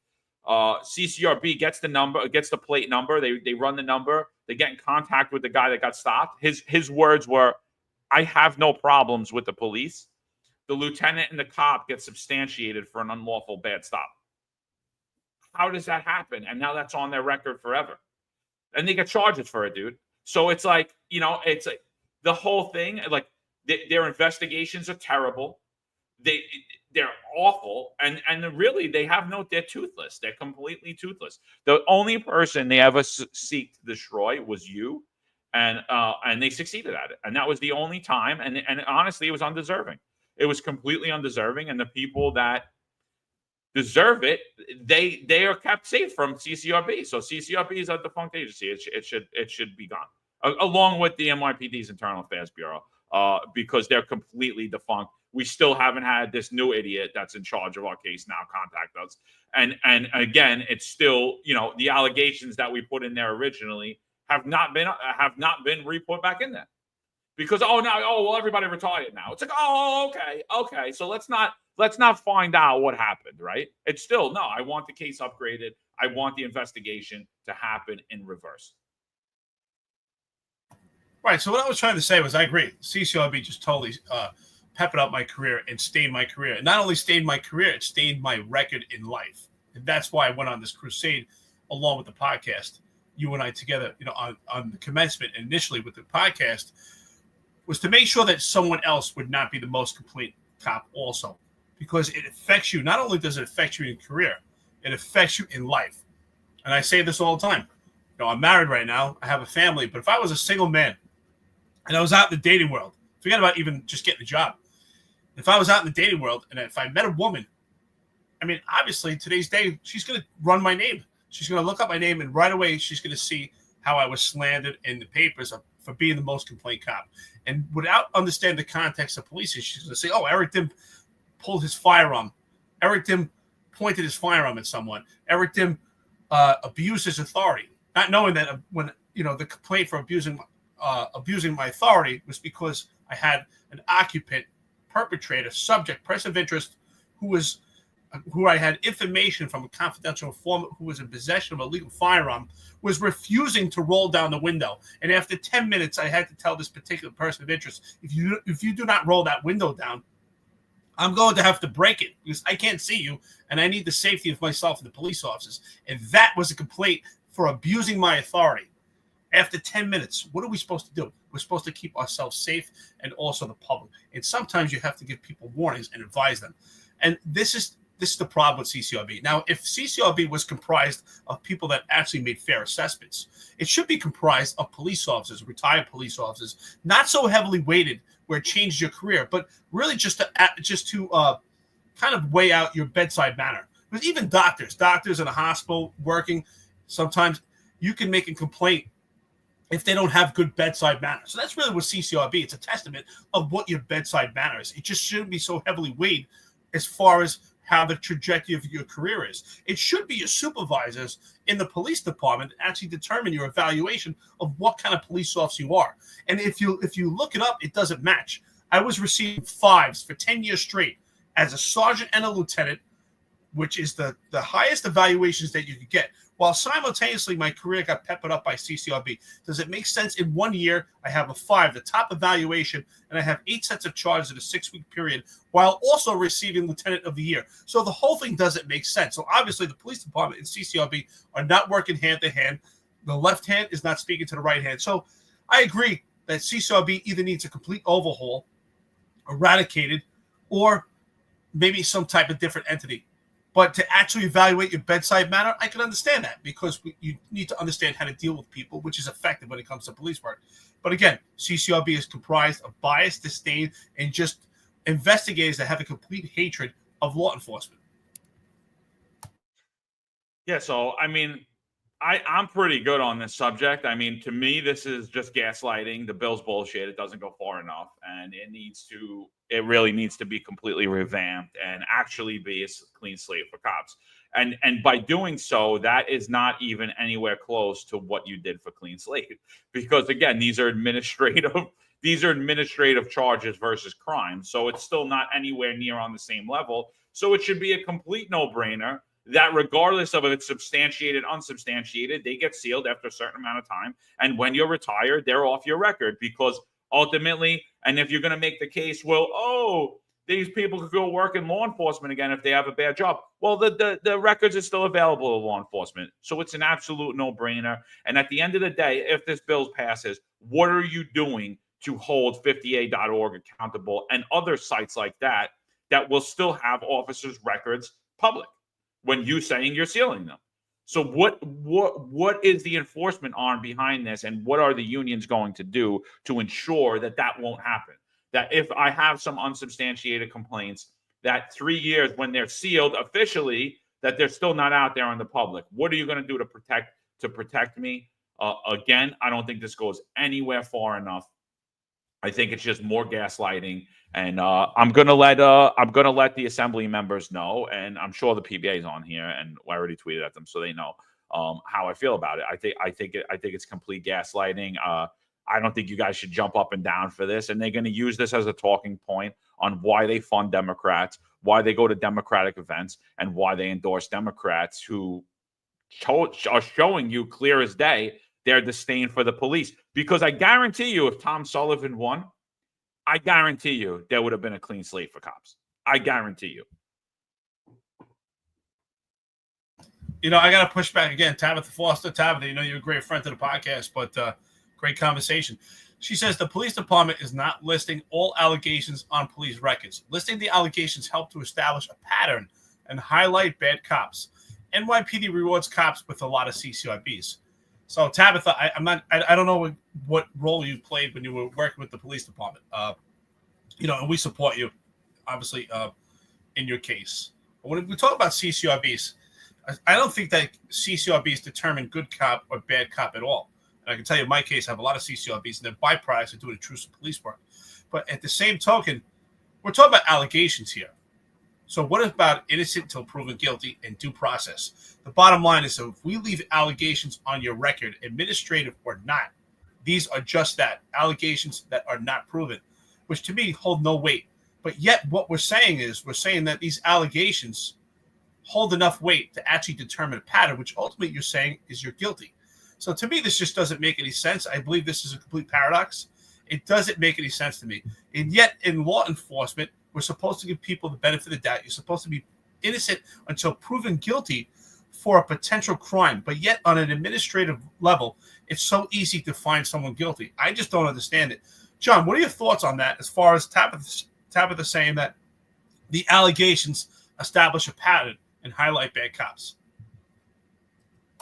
CCRB gets the plate number. They run the number. They get in contact with the guy that got stopped. His words were, "I have no problems with the police." The lieutenant and the cop get substantiated for an unlawful bad stop. How does that happen? And now that's on their record forever. And they get charges for it, dude. So it's like, it's like the whole thing, like their investigations are terrible. They're awful. And really they're toothless. They're completely toothless. The only person they ever seek to destroy was you. And they succeeded at it. And that was the only time. And honestly, it was undeserving. It was completely undeserving. And the people that deserve it, they are kept safe from CCRB. So CCRB is a defunct agency. It should be gone, along with the NYPD's Internal Affairs Bureau, because they're completely defunct. We still haven't had this new idiot that's in charge of our case now contact us. And again, it's still, the allegations that we put in there originally have not been re-put back in there. Because everybody retired now. It's like, okay. So let's not find out what happened, right? It's still, no, I want the case upgraded. I want the investigation to happen in reverse. Right. So what I was trying to say was I agree. CCRB just totally peppered up my career and stained my career. And not only stained my career, it stained my record in life. And that's why I went on this crusade along with the podcast. You and I together, on the commencement initially with the podcast, was to make sure that someone else would not be the most complaint cop also. Because it affects you. Not only does it affect you in career, it affects you in life. And I say this all the time. I'm married right now. I have a family. But if I was a single man and I was out in the dating world, forget about even just getting a job. If I was out in the dating world and if I met a woman, I mean, obviously, today's day, she's going to run my name. She's going to look up my name, and right away, she's going to see how I was slandered in the papers for being the most complaint cop. And without understanding the context of policing, she's going to say, oh, Eric Dim pulled his firearm. Eric Dim pointed his firearm at someone. Eric Dim abused his authority. Not knowing that when the complaint for abusing my authority was because I had an occupant, perpetrator, subject, person of interest who I had information from a confidential informant who was in possession of a legal firearm, was refusing to roll down the window. And after 10 minutes, I had to tell this particular person of interest, if you do not roll that window down, I'm going to have to break it because I can't see you, and I need the safety of myself and the police officers. And that was a complaint for abusing my authority. After 10 minutes, what are we supposed to do? We're supposed to keep ourselves safe and also the public. And sometimes you have to give people warnings and advise them. And this is the problem with CCRB. Now, if CCRB was comprised of people that actually made fair assessments, it should be comprised of police officers, retired police officers, not so heavily weighted where it changed your career, but really just to kind of weigh out your bedside manner. Because even doctors in a hospital working, sometimes you can make a complaint if they don't have good bedside manner. So that's really what CCRB. It's a testament of what your bedside manner is. It just shouldn't be so heavily weighed as far as how the trajectory of your career is. It should be your supervisors in the police department that actually determine your evaluation of what kind of police officer you are. And if you look it up, it doesn't match. I was receiving 5s for 10 years straight as a sergeant and a lieutenant, which is the highest evaluations that you could get, while simultaneously my career got peppered up by CCRB. Does it make sense in 1 year I have a 5, the top evaluation, and I have 8 sets of charges in a 6-week period, while also receiving Lieutenant of the Year? So the whole thing doesn't make sense. So obviously the police department and CCRB are not working hand to hand. The left hand is not speaking to the right hand. So I agree that CCRB either needs a complete overhaul, eradicated, or maybe some type of different entity. But to actually evaluate your bedside manner, I can understand that because you need to understand how to deal with people, which is effective when it comes to police work. But again, CCRB is comprised of bias, disdain, and just investigators that have a complete hatred of law enforcement. Yeah, so I mean, I'm pretty good on this subject. I mean, to me, this is just gaslighting. The bill's bullshit. It doesn't go far enough, and it really needs to be completely revamped and actually be a clean slate for cops. And by doing so, that is not even anywhere close to what you did for clean slate, because again, these are administrative charges versus crime, so it's still not anywhere near on the same level. So it should be a complete no-brainer that regardless of if it's substantiated, unsubstantiated, they get sealed after a certain amount of time. And when you're retired, they're off your record, because ultimately, and if you're going to make the case, well, these people could go work in law enforcement again if they have a bad job. Well, the records are still available to law enforcement. So it's an absolute no-brainer. And at the end of the day, if this bill passes, what are you doing to hold 50A.org accountable and other sites like that will still have officers' records public when you saying you're sealing them? So what is the enforcement arm behind this, and what are the unions going to do to ensure that won't happen? That if I have some unsubstantiated complaints, that 3 years when they're sealed officially, that they're still not out there on the public. What are you going to do to protect me? Again, I don't think this goes anywhere far enough. I think it's just more gaslighting, and I'm gonna let the assembly members know, and I'm sure the PBA is on here, and I already tweeted at them so they know how I feel about it. I think it's complete gaslighting. I don't think you guys should jump up and down for this, and they're going to use this as a talking point on why they fund Democrats, why they go to Democratic events, and why they endorse Democrats who are showing you clear as day their disdain for the police. Because I guarantee you, if Tom Sullivan won, I guarantee you there would have been a clean slate for cops. I guarantee you. I got to push back again. Tabitha Foster. Tabitha, you're a great friend to the podcast, but great conversation. She says the police department is not listing all allegations on police records. Listing the allegations help to establish a pattern and highlight bad cops. NYPD rewards cops with a lot of CCRBs. So Tabitha, I don't know what role you played when you were working with the police department. And we support you, obviously, in your case. But when we talk about CCRBs, I don't think that CCRBs determine good cop or bad cop at all. And I can tell you in my case, I have a lot of CCRBs, and they're byproducts of doing intrusive police work. But at the same token, we're talking about allegations here. So what about innocent until proven guilty and due process? The bottom line is, so if we leave allegations on your record, administrative or not, these are just that, allegations that are not proven, which to me hold no weight. But yet what we're saying that these allegations hold enough weight to actually determine a pattern, which ultimately you're saying is you're guilty. So to me, this just doesn't make any sense. I believe this is a complete paradox. It doesn't make any sense to me. And yet in law enforcement, we're supposed to give people the benefit of the doubt. You're supposed to be innocent until proven guilty for a potential crime. But yet on an administrative level, it's so easy to find someone guilty. I just don't understand it. John, what are your thoughts on that as far as Tabitha saying that the allegations establish a pattern and highlight bad cops?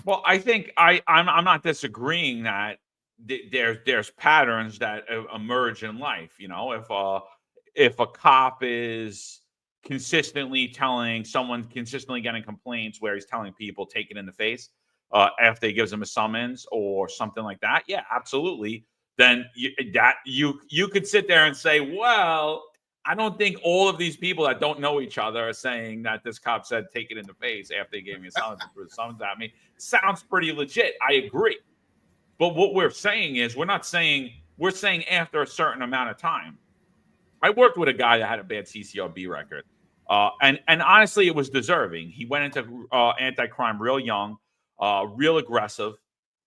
Well, I think I'm not disagreeing that there's patterns that emerge in life. If a cop is consistently getting complaints where he's telling people take it in the face after he gives them a summons or something like that, yeah, absolutely. Then you could sit there and say, well, I don't think all of these people that don't know each other are saying that this cop said take it in the face after he gave me a summons and threw the summons at me. Sounds pretty legit. I agree. But what we're saying is we're saying after a certain amount of time. I worked with a guy that had a bad CCRB record. And honestly, it was deserving. He went into anti-crime real young, real aggressive,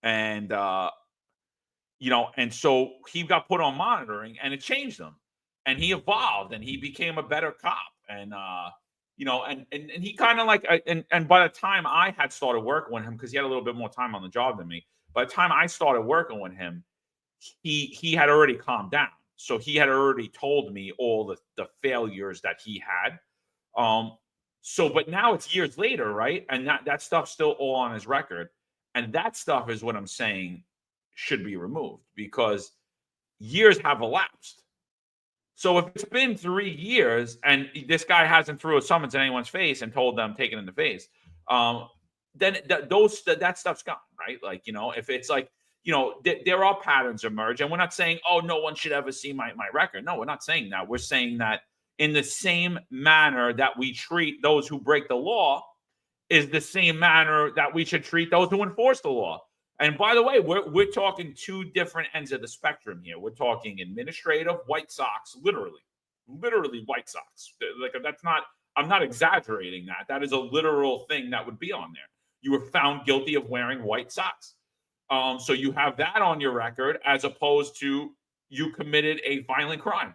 and and so he got put on monitoring, and it changed him. And he evolved, and he became a better cop. And and he kind of like and by the time I had started working with him, because he had a little bit more time on the job than me, by the time I started working with him, he had already calmed down. So he had already told me all the failures that he had. But now it's years later, right? And that stuff's still all on his record. And that stuff is what I'm saying should be removed, because years have elapsed. So if it's been 3 years and this guy hasn't threw a summons in anyone's face and told them take it in the face, then that stuff's gone, right? Like, if it's like, there are patterns emerge, and we're not saying, oh, no one should ever see my record. No, we're not saying that. We're saying that in the same manner that we treat those who break the law is the same manner that we should treat those who enforce the law. And by the way, we're talking two different ends of the spectrum here. We're talking administrative White Sox, literally White Sox. Like, I'm not exaggerating that. That is a literal thing that would be on there. You were found guilty of wearing white socks. So you have that on your record, as opposed to you committed a violent crime.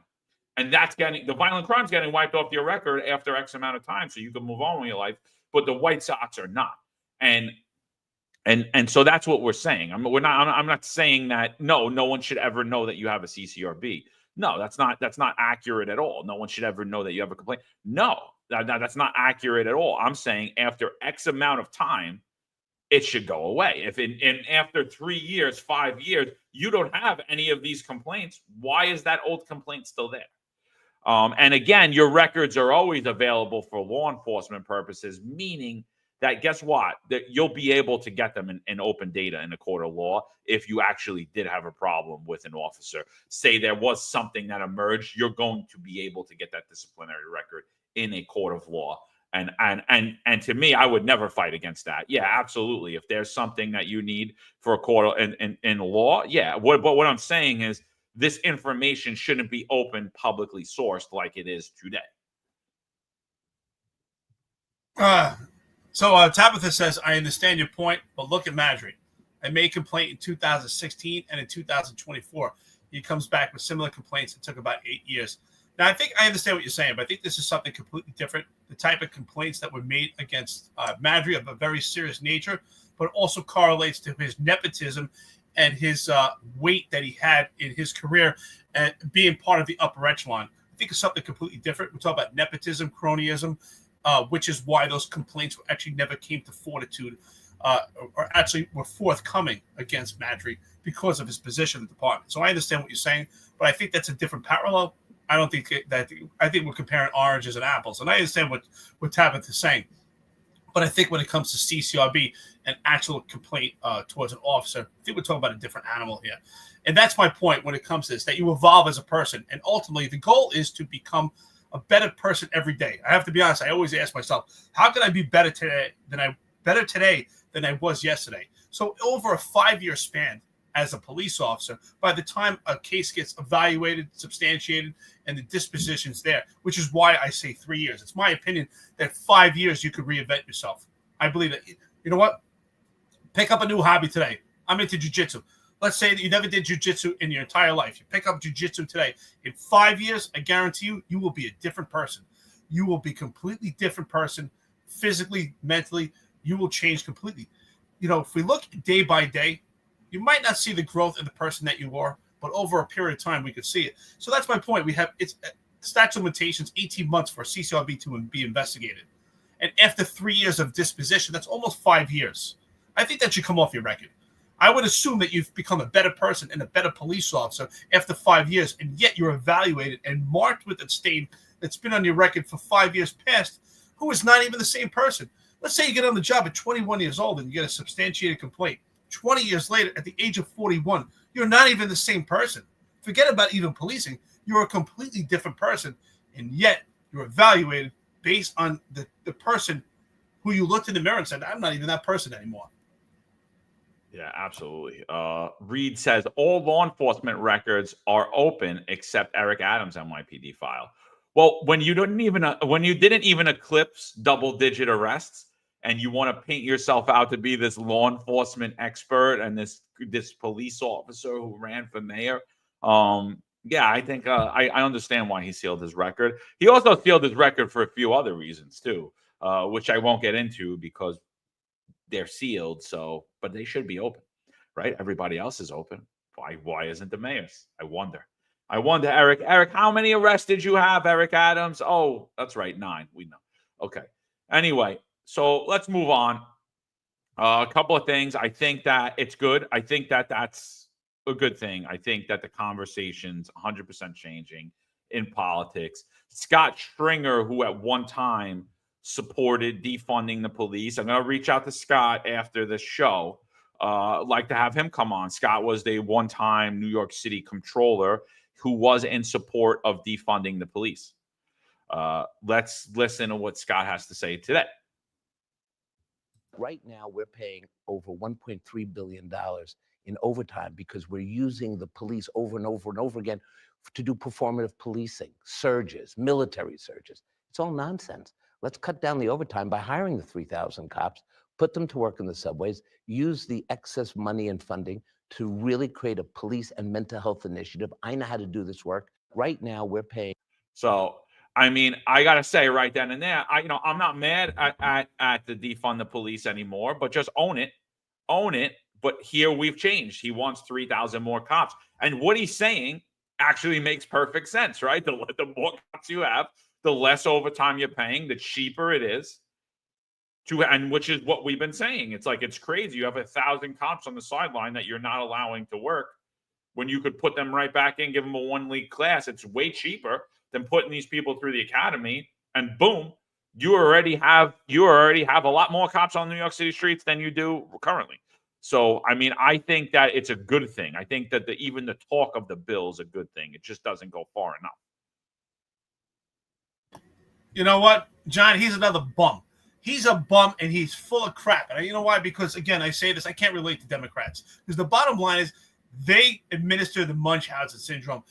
And the violent crime's getting wiped off your record after X amount of time, so you can move on with your life. But the White Sox are not. And so that's what we're saying. I'm not saying that no one should ever know that you have a CCRB. No, that's not accurate at all. No one should ever know that you have a complaint. No, that's not accurate at all. I'm saying after X amount of time, it should go away. If after 3 years, 5 years, you don't have any of these complaints, why is that old complaint still there? And again, your records are always available for law enforcement purposes, meaning that guess what? That you'll be able to get them in open data in a court of law if you actually did have a problem with an officer. Say there was something that emerged, you're going to be able to get that disciplinary record in a court of law. And to me, I would never fight against that. Yeah, absolutely. If there's something that you need for a court in law, yeah. But what I'm saying is this information shouldn't be open, publicly sourced like it is today. So Tabitha says, I understand your point, but look at Madry. and made a complaint in 2016 and in 2024. He comes back with similar complaints. It took about 8 years. Now, I think I understand what you're saying, but I think this is something completely different. The type of complaints that were made against Madry of a very serious nature, but also correlates to his nepotism and his weight that he had in his career and being part of the upper echelon. I think it's something completely different. We're talking about nepotism, cronyism, which is why those complaints actually never came to fortitude or actually were forthcoming against Madry because of his position in the department. So I understand what you're saying, but I think that's a different parallel. I don't think that. I think we're comparing oranges and apples, and I understand what Tabitha's saying. But I think when it comes to CCRB and actual complaint towards an officer, I think we're talking about a different animal here. And that's my point when it comes to this, that you evolve as a person. And ultimately, the goal is to become a better person every day. I have to be honest. I always ask myself, how can I be better today than I was yesterday? So over a 5-year span as a police officer, by the time a case gets evaluated, substantiated, and the disposition's there, which is why I say 3 years. It's my opinion that 5 years you could reinvent yourself. I believe that. You know what? Pick up a new hobby today. I'm into jiu-jitsu. Let's say that you never did jiu-jitsu in your entire life. You pick up jiu-jitsu today. In 5 years, I guarantee you, you will be a different person. You will be a completely different person, physically, mentally. You will change completely. You know, if we look day by day, you might not see the growth in the person that you are, but over a period of time, we could see it. So that's my point. It's statute of limitations, 18 months for CCRB to be investigated. And after 3 years of disposition, that's almost 5 years. I think that should come off your record. I would assume that you've become a better person and a better police officer after 5 years, and yet you're evaluated and marked with a stain that's been on your record for 5 years past, who is not even the same person. Let's say you get on the job at 21 years old and you get a substantiated complaint. 20 years later, at the age of 41, you're not even the same person. Forget about even policing. You're a completely different person, and yet you're evaluated based on the person who you looked in the mirror and said, I'm not even that person anymore. Yeah, absolutely. Reed says all law enforcement records are open except Eric Adams' NYPD file. Well, when you didn't even eclipse double-digit arrests, and you want to paint yourself out to be this law enforcement expert and this police officer who ran for mayor, yeah, I think I understand why he sealed his record. He also sealed his record for a few other reasons too, which I won't get into because they're sealed. So, but they should be open, right? Everybody else is open. Why isn't the mayor's? I wonder, Eric. Eric, how many arrests did you have, Eric Adams? Oh, that's right, 9. We know. Okay. Anyway, so let's move on. A couple of things. I think that it's good. I think that that's a good thing. I think that the conversation's 100% changing in politics. Scott Stringer, who at one time supported defunding the police. I'm going to reach out to Scott after the show. Like to have him come on. Scott was the one-time New York City comptroller who was in support of defunding the police. Let's listen to what Scott has to say today. Right now, we're paying over $1.3 billion in overtime because we're using the police over and over and over again to do performative policing, surges, military surges. It's all nonsense. Let's cut down the overtime by hiring the 3,000 cops, put them to work in the subways, use the excess money and funding to really create a police and mental health initiative. I know how to do this work. Right now, we're paying. So, I mean, I got to say right then and there, I'm not mad at the defund the police anymore, but just own it. But here we've changed. He wants 3,000 more cops. And what he's saying actually makes perfect sense, right? The more cops you have, the less overtime you're paying, the cheaper it is. And which is what we've been saying. It's like, it's crazy. You have 1,000 cops on the sideline that you're not allowing to work when you could put them right back in, give them a 1-week class. It's way cheaper than putting these people through the academy, and boom, you already have a lot more cops on New York City streets than you do currently. So, I mean, I think that it's a good thing. I think that even the talk of the bill is a good thing. It just doesn't go far enough. You know what, John? He's another bum. He's a bum, and he's full of crap. And you know why? Because, again, I say this, I can't relate to Democrats. Because the bottom line is they administer the Munchausen syndrome.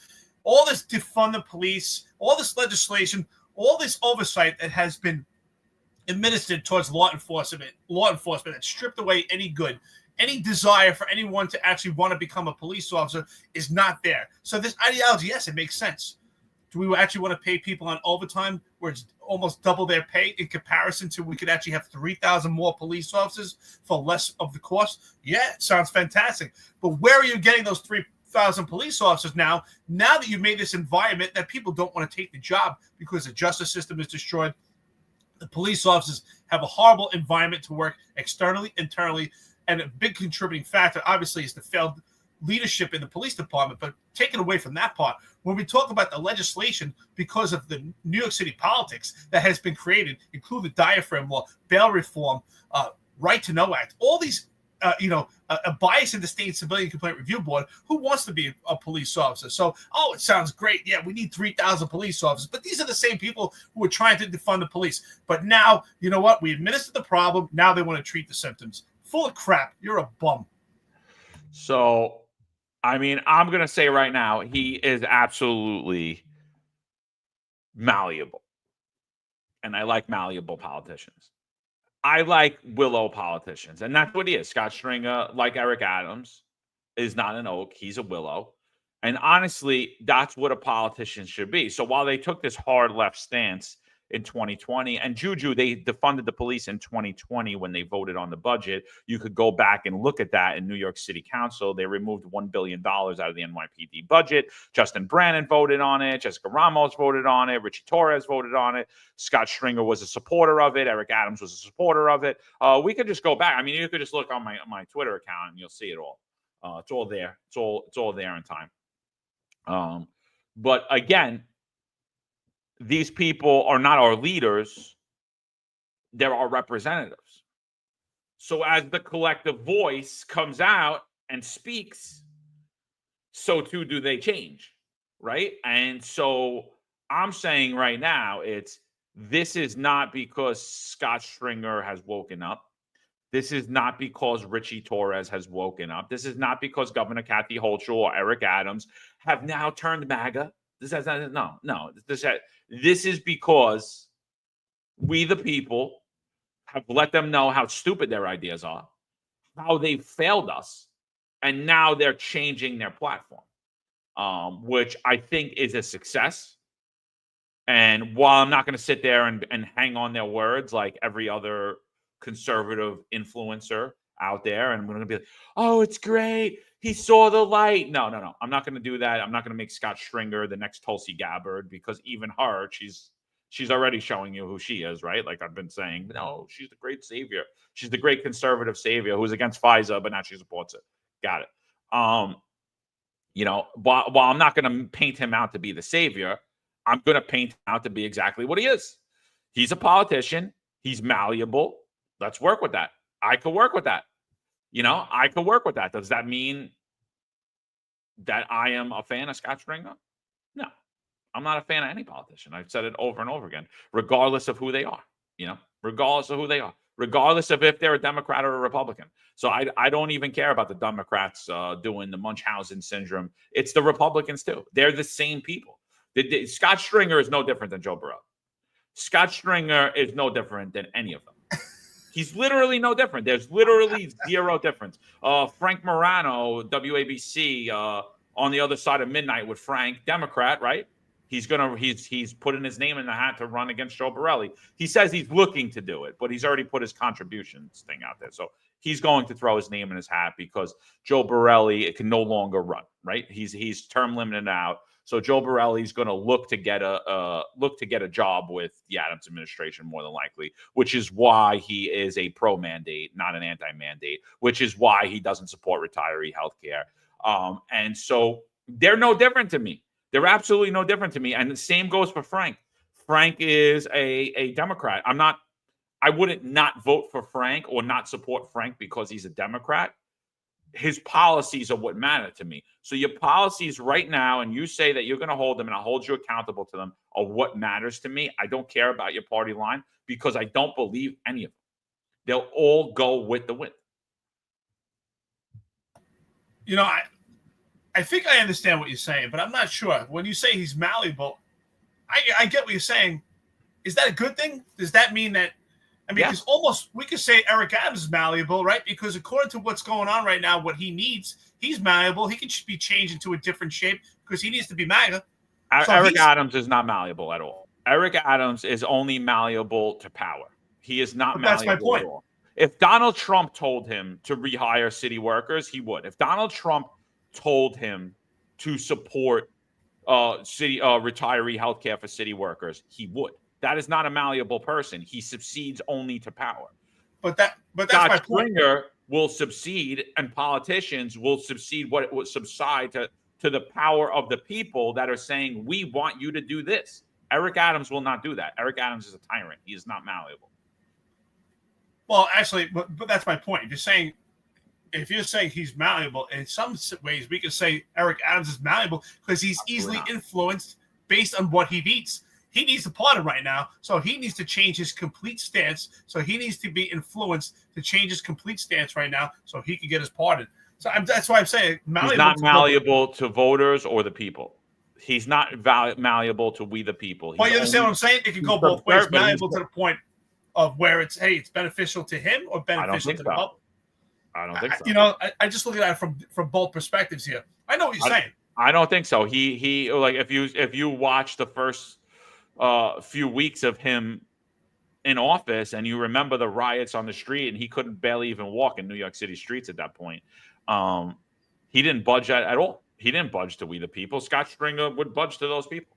All this defund the police, all this legislation, all this oversight that has been administered towards law enforcement that stripped away any good any desire for anyone to actually want to become a police officer is not there. So this ideology, yes, it makes sense. Do we actually want to pay people on overtime where it's almost double their pay in comparison to we could actually have 3,000 more police officers for less of the cost? Yeah, it sounds fantastic. But where are you getting those 3,000 police officers now that you've made this environment that people don't want to take the job because the justice system is destroyed? The police officers have a horrible environment to work externally, internally, and a big contributing factor, obviously, is the failed leadership in the police department. But taken away from that part, when we talk about the legislation because of the New York City politics that has been created, including the diaphragm law, bail reform, right to know act, all these, a bias in the state civilian complaint review board, who wants to be a police officer? So, it sounds great. Yeah, we need 3,000 police officers. But these are the same people who are trying to defund the police. But now, you know what? We administered the problem. Now they want to treat the symptoms. Full of crap. You're a bum. So, I mean, I'm going to say right now, he is absolutely malleable. And I like malleable politicians. I like willow politicians. And that's what he is. Scott Stringer, like Eric Adams, is not an oak. He's a willow. And honestly, that's what a politician should be. So while they took this hard left stance in 2020, and Juju, they defunded the police in 2020 when they voted on the budget. You could go back and look at that in New York City Council. They removed $1 billion out of the NYPD budget. Justin Brannan voted on it. Jessica Ramos voted on it. Richie Torres voted on it. Scott Stringer was a supporter of it. Eric Adams was a supporter of it. We could just go back. I mean, you could just look on my Twitter account and you'll see it all. It's all there. It's all there in time. But again, these people are not our leaders. They're our representatives. So as the collective voice comes out and speaks, so too do they change, right? And so I'm saying right now, this is not because Scott Stringer has woken up. This is not because Richie Torres has woken up. This is not because Governor Kathy Hochul or Eric Adams have now turned MAGA. This is because we, the people, have let them know how stupid their ideas are, how they failed us, and now they're changing their platform, which I think is a success. And while I'm not going to sit there and hang on their words like every other conservative influencer out there, and I'm going to be like, oh, it's great, he saw the light. No. I'm not going to do that. I'm not going to make Scott Stringer the next Tulsi Gabbard, because even her, she's already showing you who she is, right? Like I've been saying, no, she's the great savior. She's the great conservative savior who's against FISA, but now she supports it. Got it. While I'm not going to paint him out to be the savior, I'm going to paint him out to be exactly what he is. He's a politician. He's malleable. Let's work with that. I could work with that. I could work with that. Does that mean that I am a fan of Scott Stringer? No, I'm not a fan of any politician. I've said it over and over again, regardless of who they are, regardless of if they're a Democrat or a Republican. So I don't even care about the Democrats doing the Munchausen syndrome. It's the Republicans too. They're the same people. Scott Stringer is no different than Joe Burrow. Scott Stringer is no different than any of them. He's literally no different. There's literally zero difference. Frank Morano, WABC, on the other side of midnight with Frank, Democrat, right? He's putting his name in the hat to run against Joe Borelli. He says he's looking to do it, but he's already put his contributions thing out there. So he's going to throw his name in his hat because Joe Borelli can no longer run, right? He's term limited out. So Joe Borelli's going to look to get a job with the Adams administration more than likely, which is why he is a pro-mandate, not an anti-mandate, which is why he doesn't support retiree health care. And so they're no different to me. They're absolutely no different to me. And the same goes for Frank. Frank is a Democrat. I wouldn't not vote for Frank or not support Frank because he's a Democrat. His policies are what matter to me. So your policies right now, and you say that you're going to hold them and I'll hold you accountable to them, are what matters to me. I don't care about your party line because I don't believe any of them. They'll all go with the wind. I think I understand what you're saying, but I'm not sure. When you say he's malleable, I get what you're saying. Is that a good thing? Does that mean that I mean, because almost we could say Eric Adams is malleable, right? Because according to what's going on right now, what he needs, he's malleable. He can be changed into a different shape because he needs to be MAGA. So Eric Adams is not malleable at all. Eric Adams is only malleable to power. He is not malleable that's my point. at all. If Donald Trump told him to rehire city workers, he would. If Donald Trump told him to support city retiree healthcare for city workers, he would. That is not a malleable person. He succeeds only to power. But that's my point. Stringer will succeed, and politicians will succeed. What it will subside to the power of the people that are saying, we want you to do this. Eric Adams will not do that. Eric Adams is a tyrant. He is not malleable. Well, actually, but that's my point. If you're saying he's malleable, in some ways we could say Eric Adams is malleable because he's easily influenced based on what he beats. He needs to pardon right now, so he needs to change his complete stance. So he needs to be influenced to change his complete stance right now so he can get his pardon. So that's why I'm saying malleable. He's not malleable to voters or the people. He's not malleable to we the people. Well, you understand what I'm saying? It can go both ways. Malleable to the point of where it's, hey, it's beneficial to him or beneficial to the public. I don't think so. You know, I just look at it from both perspectives here. I know what you're saying. I don't think so. He like if you watch the first few weeks of him in office and you remember the riots on the street and he couldn't barely even walk in New York City streets at that point. He didn't budge at all. He didn't budge to we the people. Scott Stringer would budge to those people.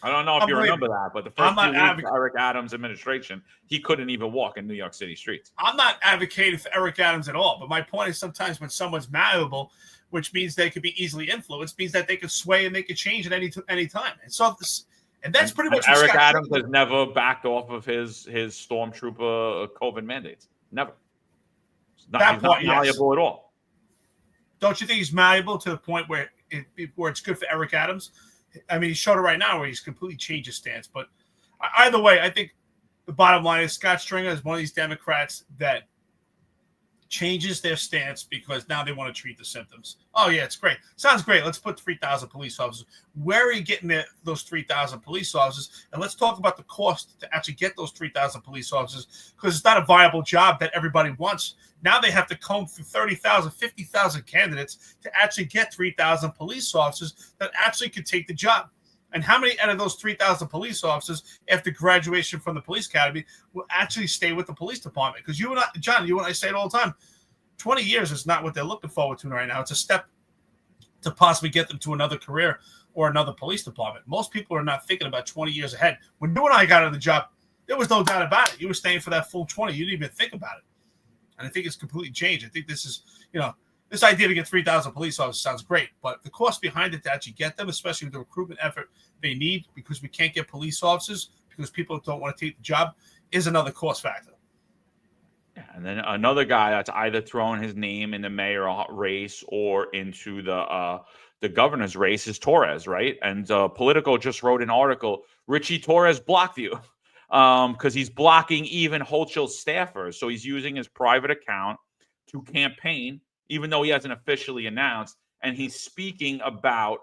I don't know if you remember that, but the first few weeks of Eric Adams' administration, he couldn't even walk in New York City streets. I'm not advocating for Eric Adams at all, but my point is sometimes when someone's malleable, which means they could be easily influenced, means that they could sway and they could change at any time. And so, that's pretty much Eric Adams has never backed off of his stormtrooper COVID mandates. Never. He's not malleable at all. Don't you think he's malleable to the point where it's good for Eric Adams? I mean, he showed it right now where he's completely changed his stance. But either way, I think the bottom line is Scott Stringer is one of these Democrats that changes their stance because now they want to treat the symptoms. Oh, yeah, it's great. Sounds great. Let's put 3,000 police officers. Where are you getting those 3,000 police officers? And let's talk about the cost to actually get those 3,000 police officers because it's not a viable job that everybody wants. Now they have to comb through 30,000, 50,000 candidates to actually get 3,000 police officers that actually could take the job. And how many out of those 3,000 police officers after graduation from the police academy will actually stay with the police department? Because you and I, John, you and I say it all the time, 20 years is not what they're looking forward to right now. It's a step to possibly get them to another career or another police department. Most people are not thinking about 20 years ahead. When you and I got on the job, there was no doubt about it. You were staying for that full 20. You didn't even think about it. And I think it's completely changed. I think this is, this idea to get 3,000 police officers sounds great, but the cost behind it to actually get them, especially with the recruitment effort they need because we can't get police officers because people don't want to take the job, is another cost factor. Yeah, and then another guy that's either thrown his name in the mayor race or into the governor's race is Torres, right? And Politico just wrote an article, Richie Torres blocked you. Because he's blocking even Hochul's staffers. So he's using his private account to campaign, even though he hasn't officially announced. And he's speaking about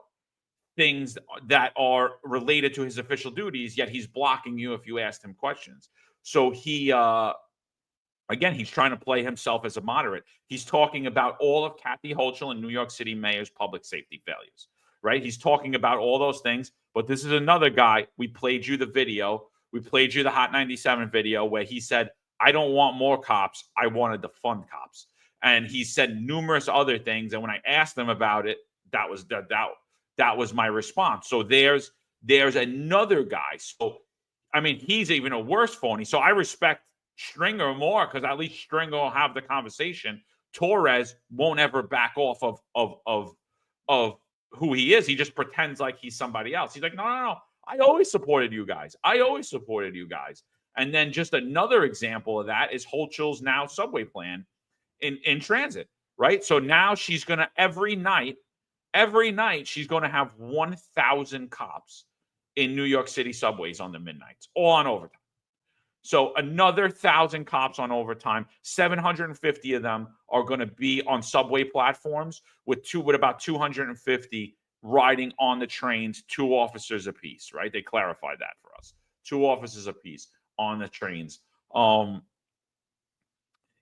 things that are related to his official duties, yet he's blocking you if you ask him questions. So he, again, he's trying to play himself as a moderate. He's talking about all of Kathy Hochul and New York City mayor's public safety failures, right? He's talking about all those things. But this is another guy. We played you the video. We played you the Hot 97 video where he said, I don't want more cops. I wanted to fund cops. And he said numerous other things. And when I asked him about it, that was my response. So there's another guy. So, I mean, he's even a worse phony. So I respect Stringer more because at least Stringer will have the conversation. Torres won't ever back off of who he is. He just pretends like he's somebody else. He's like, no. I always supported you guys. And then just another example of that is Hochul's now subway plan in transit, right? So now she's going to every night, she's going to have 1,000 cops in New York City subways on the midnights, all on overtime. So another 1,000 cops on overtime, 750 of them are going to be on subway platforms with about 250 riding on the trains, 2 officers apiece, right? They clarified that for us. 2 officers apiece on the trains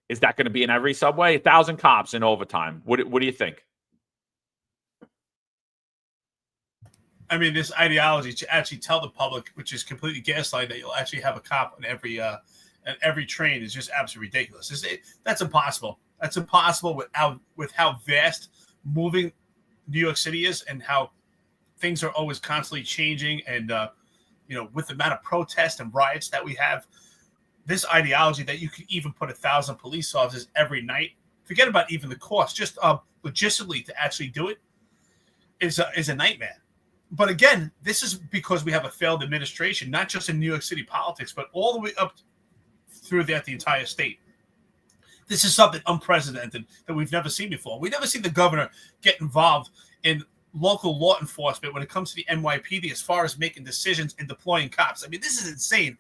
Is that going to be in every subway? 1,000 cops in overtime. What do you think? I mean, this ideology to actually tell the public, which is completely gaslighting, that you'll actually have a cop on every train is just absolutely ridiculous. That's impossible. That's impossible with how vast moving New York City is and how things are always constantly changing. And, with the amount of protests and riots that we have, this ideology that you could even put 1,000 police officers every night, forget about even the cost, just logistically to actually do it is a nightmare. But again, this is because we have a failed administration, not just in New York City politics, but all the way up through the entire state. This is something unprecedented that we've never seen before. We've never seen the governor get involved in local law enforcement when it comes to the NYPD as far as making decisions and deploying cops. I mean, this is insane.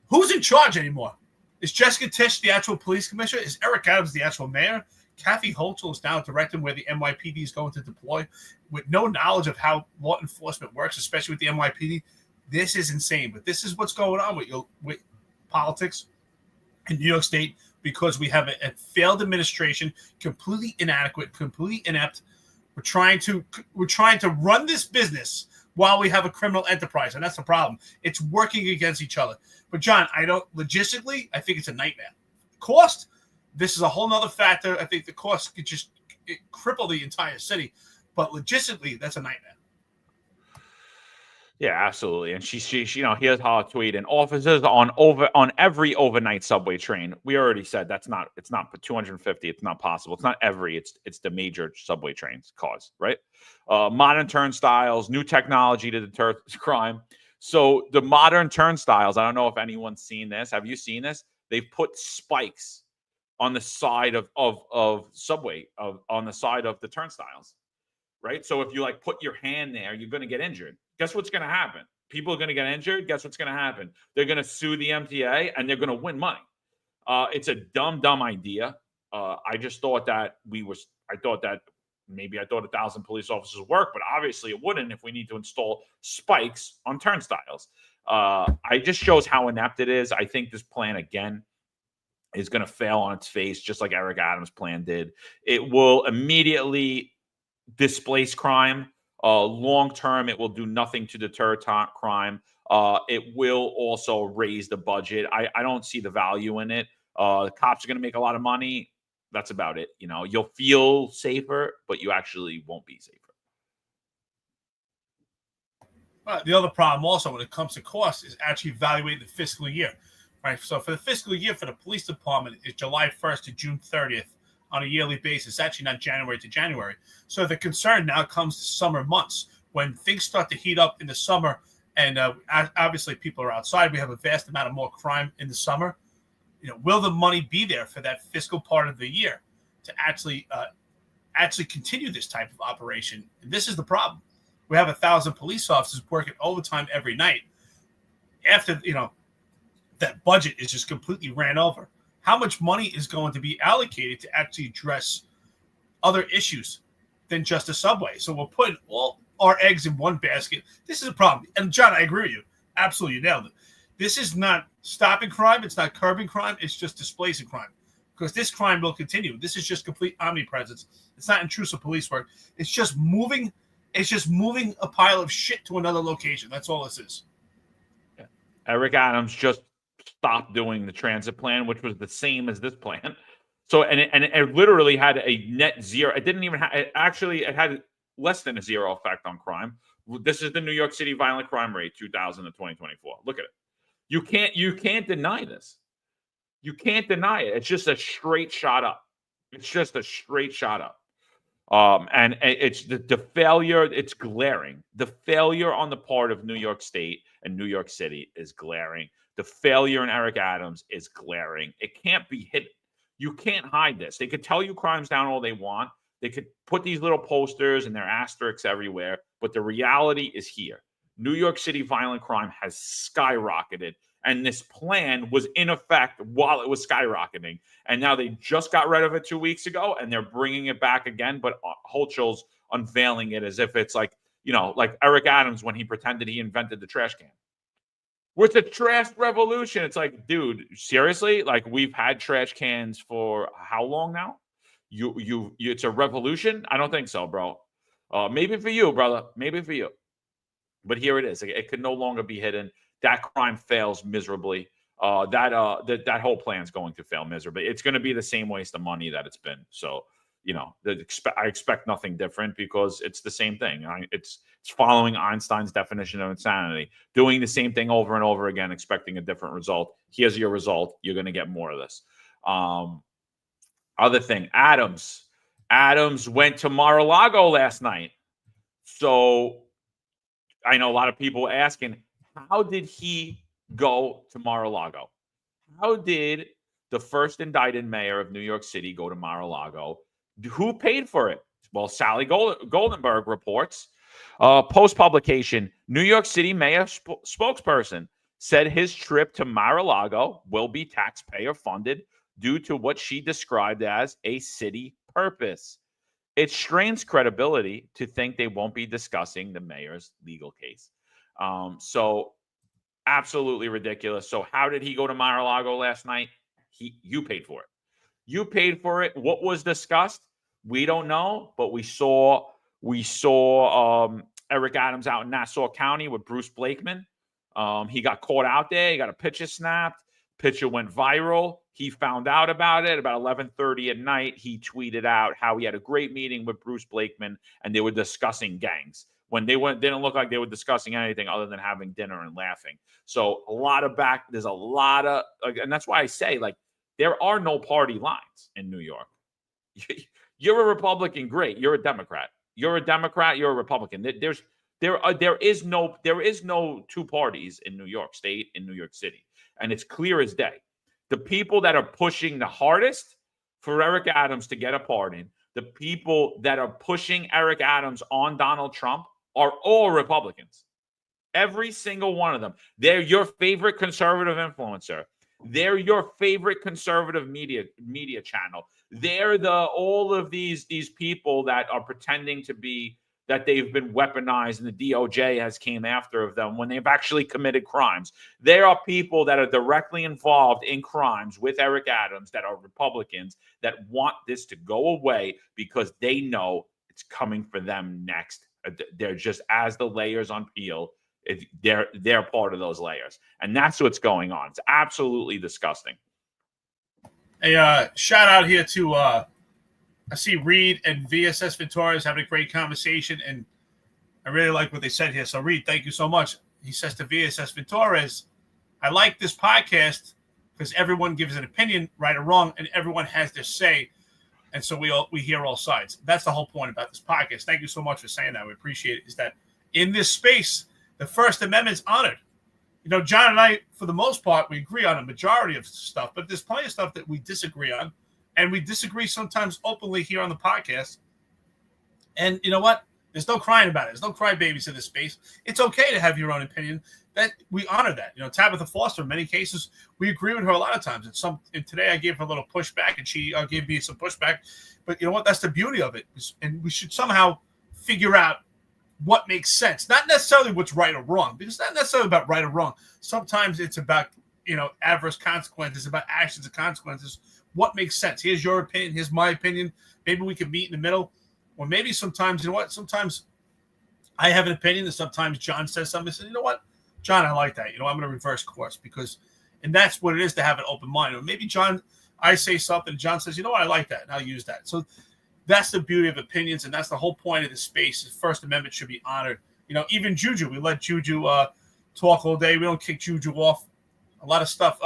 Who's in charge anymore? Is Jessica Tisch the actual police commissioner? Is Eric Adams the actual mayor? Kathy Hochul is now directing where the NYPD is going to deploy with no knowledge of how law enforcement works, especially with the NYPD. This is insane. But this is what's going on with politics in New York State because we have a failed administration, completely inadequate, completely inept. We're trying to run this business while we have a criminal enterprise, and that's the problem. It's working against each other. But John, logistically, I think it's a nightmare. Cost, this is a whole nother factor. I think the cost could just cripple the entire city. But logistically, that's a nightmare. Yeah, absolutely. And she here's how I tweet. And officers on every overnight subway train. We already said it's not 250. It's not possible. It's not every. It's the major subway trains cause, right? Modern turnstiles, new technology to deter crime. So the modern turnstiles. I don't know if anyone's seen this. Have you seen this? They've put spikes on the side of subway on the side of the turnstiles, right? So if you put your hand there, you're going to get injured. Guess what's going to happen? People are going to get injured. Guess what's going to happen? They're going to sue the MTA and they're going to win money. It's a dumb idea. I just thought that I thought 1,000 police officers would work, but obviously it wouldn't if we need to install spikes on turnstiles. I just shows how inept it is. I think this plan again is going to fail on its face, just like Eric Adams' plan did. It will immediately displace crime. Long term, it will do nothing to deter crime. It will also raise the budget. I don't see the value in it. The cops are going to make a lot of money. That's about it. You'll feel safer, but you actually won't be safer. The other problem also when it comes to cost is actually evaluating the fiscal year. Right. So for the fiscal year for the police department is July 1st to June 30th on a yearly basis, actually not January to January. So the concern now comes to summer months when things start to heat up in the summer and obviously people are outside. We have a vast amount of more crime in the summer. Will the money be there for that fiscal part of the year to actually continue this type of operation? And this is the problem. We have 1,000 police officers working overtime every night after, that budget is just completely ran over. How much money is going to be allocated to actually address other issues than just a subway? So we're putting all our eggs in one basket. This is a problem. And John, I agree with you. Absolutely, you nailed it. This is not stopping crime. It's not curbing crime. It's just displacing crime because this crime will continue. This is just complete omnipresence. It's not intrusive police work. It's just moving a pile of shit to another location. That's all this is. Yeah. Eric Adams just stopped doing the transit plan, which was the same as this plan. So, and it literally had a net zero. It didn't even have, it had less than a zero effect on crime. This is the New York City violent crime rate, 2000 to 2024. Look at it. You can't deny this. You can't deny it. It's just a straight shot up. It's just a straight shot up. And it's the failure. It's glaring. The failure on the part of New York State and New York City is glaring. The failure in Eric Adams is glaring. It can't be hidden. You can't hide this. They could tell you crime's down all they want. They could put these little posters and their asterisks everywhere. But the reality is here. New York City violent crime has skyrocketed. And this plan was in effect while it was skyrocketing. And now they just got rid of it 2 weeks ago and they're bringing it back again. But Hochul's unveiling it as if it's like Eric Adams when he pretended he invented the trash can. with the trash revolution. It's like, dude, seriously? Like, we've had trash cans for how long now? You it's a revolution? I don't think so, bro. Maybe for you, brother. Maybe for you. But here it is. It could no longer be hidden. That crime fails miserably. That whole plan's going to fail miserably. It's going to be the same waste of money that it's been. So, I expect nothing different because it's the same thing. It's following Einstein's definition of insanity, doing the same thing over and over again, expecting a different result. Here's your result. You're going to get more of this. Other thing, Adams went to Mar-a-Lago last night. So I know a lot of people asking, how did he go to Mar-a-Lago? How did the first indicted mayor of New York City go to Mar-a-Lago? Who paid for it? Well, Sally Goldenberg reports. Post-publication, New York City mayor spokesperson said his trip to Mar-a-Lago will be taxpayer-funded due to what she described as a city purpose. It strains credibility to think they won't be discussing the mayor's legal case. So absolutely ridiculous. So how did he go to Mar-a-Lago last night? You paid for it. You paid for it. What was discussed? We don't know, but we saw Eric Adams out in Nassau County with Bruce Blakeman. He got caught out there. He got a picture snapped. Picture went viral. He found out about it about 11:30 at night. He tweeted out how he had a great meeting with Bruce Blakeman and they were discussing gangs. When they didn't look like they were discussing anything other than having dinner and laughing. So there's a lot of, and that's why I say, like, there are no party lines in New York. You're a Republican, great. You're a Democrat. You're a Democrat. You're a Republican. There is no two parties in New York State, in New York City, and it's clear as day. The people that are pushing the hardest for Eric Adams to get a pardon, the people that are pushing Eric Adams on Donald Trump are all Republicans. Every single one of them. They're your favorite conservative influencer. They're your favorite conservative media channel. They're all of these people that are pretending to be that they've been weaponized and the DOJ has came after them when they've actually committed crimes. There are people that are directly involved in crimes with Eric Adams that are Republicans that want this to go away because they know it's coming for them next. They're just, as the layers unpeel, they're part of those layers. And that's what's going on. It's absolutely disgusting. A shout out here to I see Reed and VSS Ventura's having a great conversation, and I really like what they said here. So, Reed, thank you so much. He says to VSS Ventura's, I like this podcast because everyone gives an opinion, right or wrong, and everyone has their say. And so we hear all sides. That's the whole point about this podcast. Thank you so much for saying that. We appreciate it. Is that in this space, the First Amendment's honored. John and I, for the most part, we agree on a majority of stuff, but there's plenty of stuff that we disagree on. And we disagree sometimes openly here on the podcast. And you know what? There's no crying about it. There's no crybabies in this space. It's okay to have your own opinion. That we honor that. Tabitha Foster, in many cases, we agree with her a lot of times. And today I gave her a little pushback, and she gave me some pushback. But you know what? That's the beauty of it. And we should somehow figure out what makes sense. Not necessarily what's right or wrong, because it's not necessarily about right or wrong. Sometimes it's about adverse consequences, about actions and consequences. What makes sense? Here's your opinion. Here's my opinion. Maybe we can meet in the middle. Or maybe sometimes, sometimes I have an opinion and sometimes John says something. I say, you know what, John, I like that. I'm going to reverse course and that's what it is to have an open mind. Or maybe I say something and John says, you know what, I like that. And I'll use that. So that's the beauty of opinions. And that's the whole point of the space. The First Amendment should be honored. Even Juju, we let Juju talk all day. We don't kick Juju off. A lot of stuff.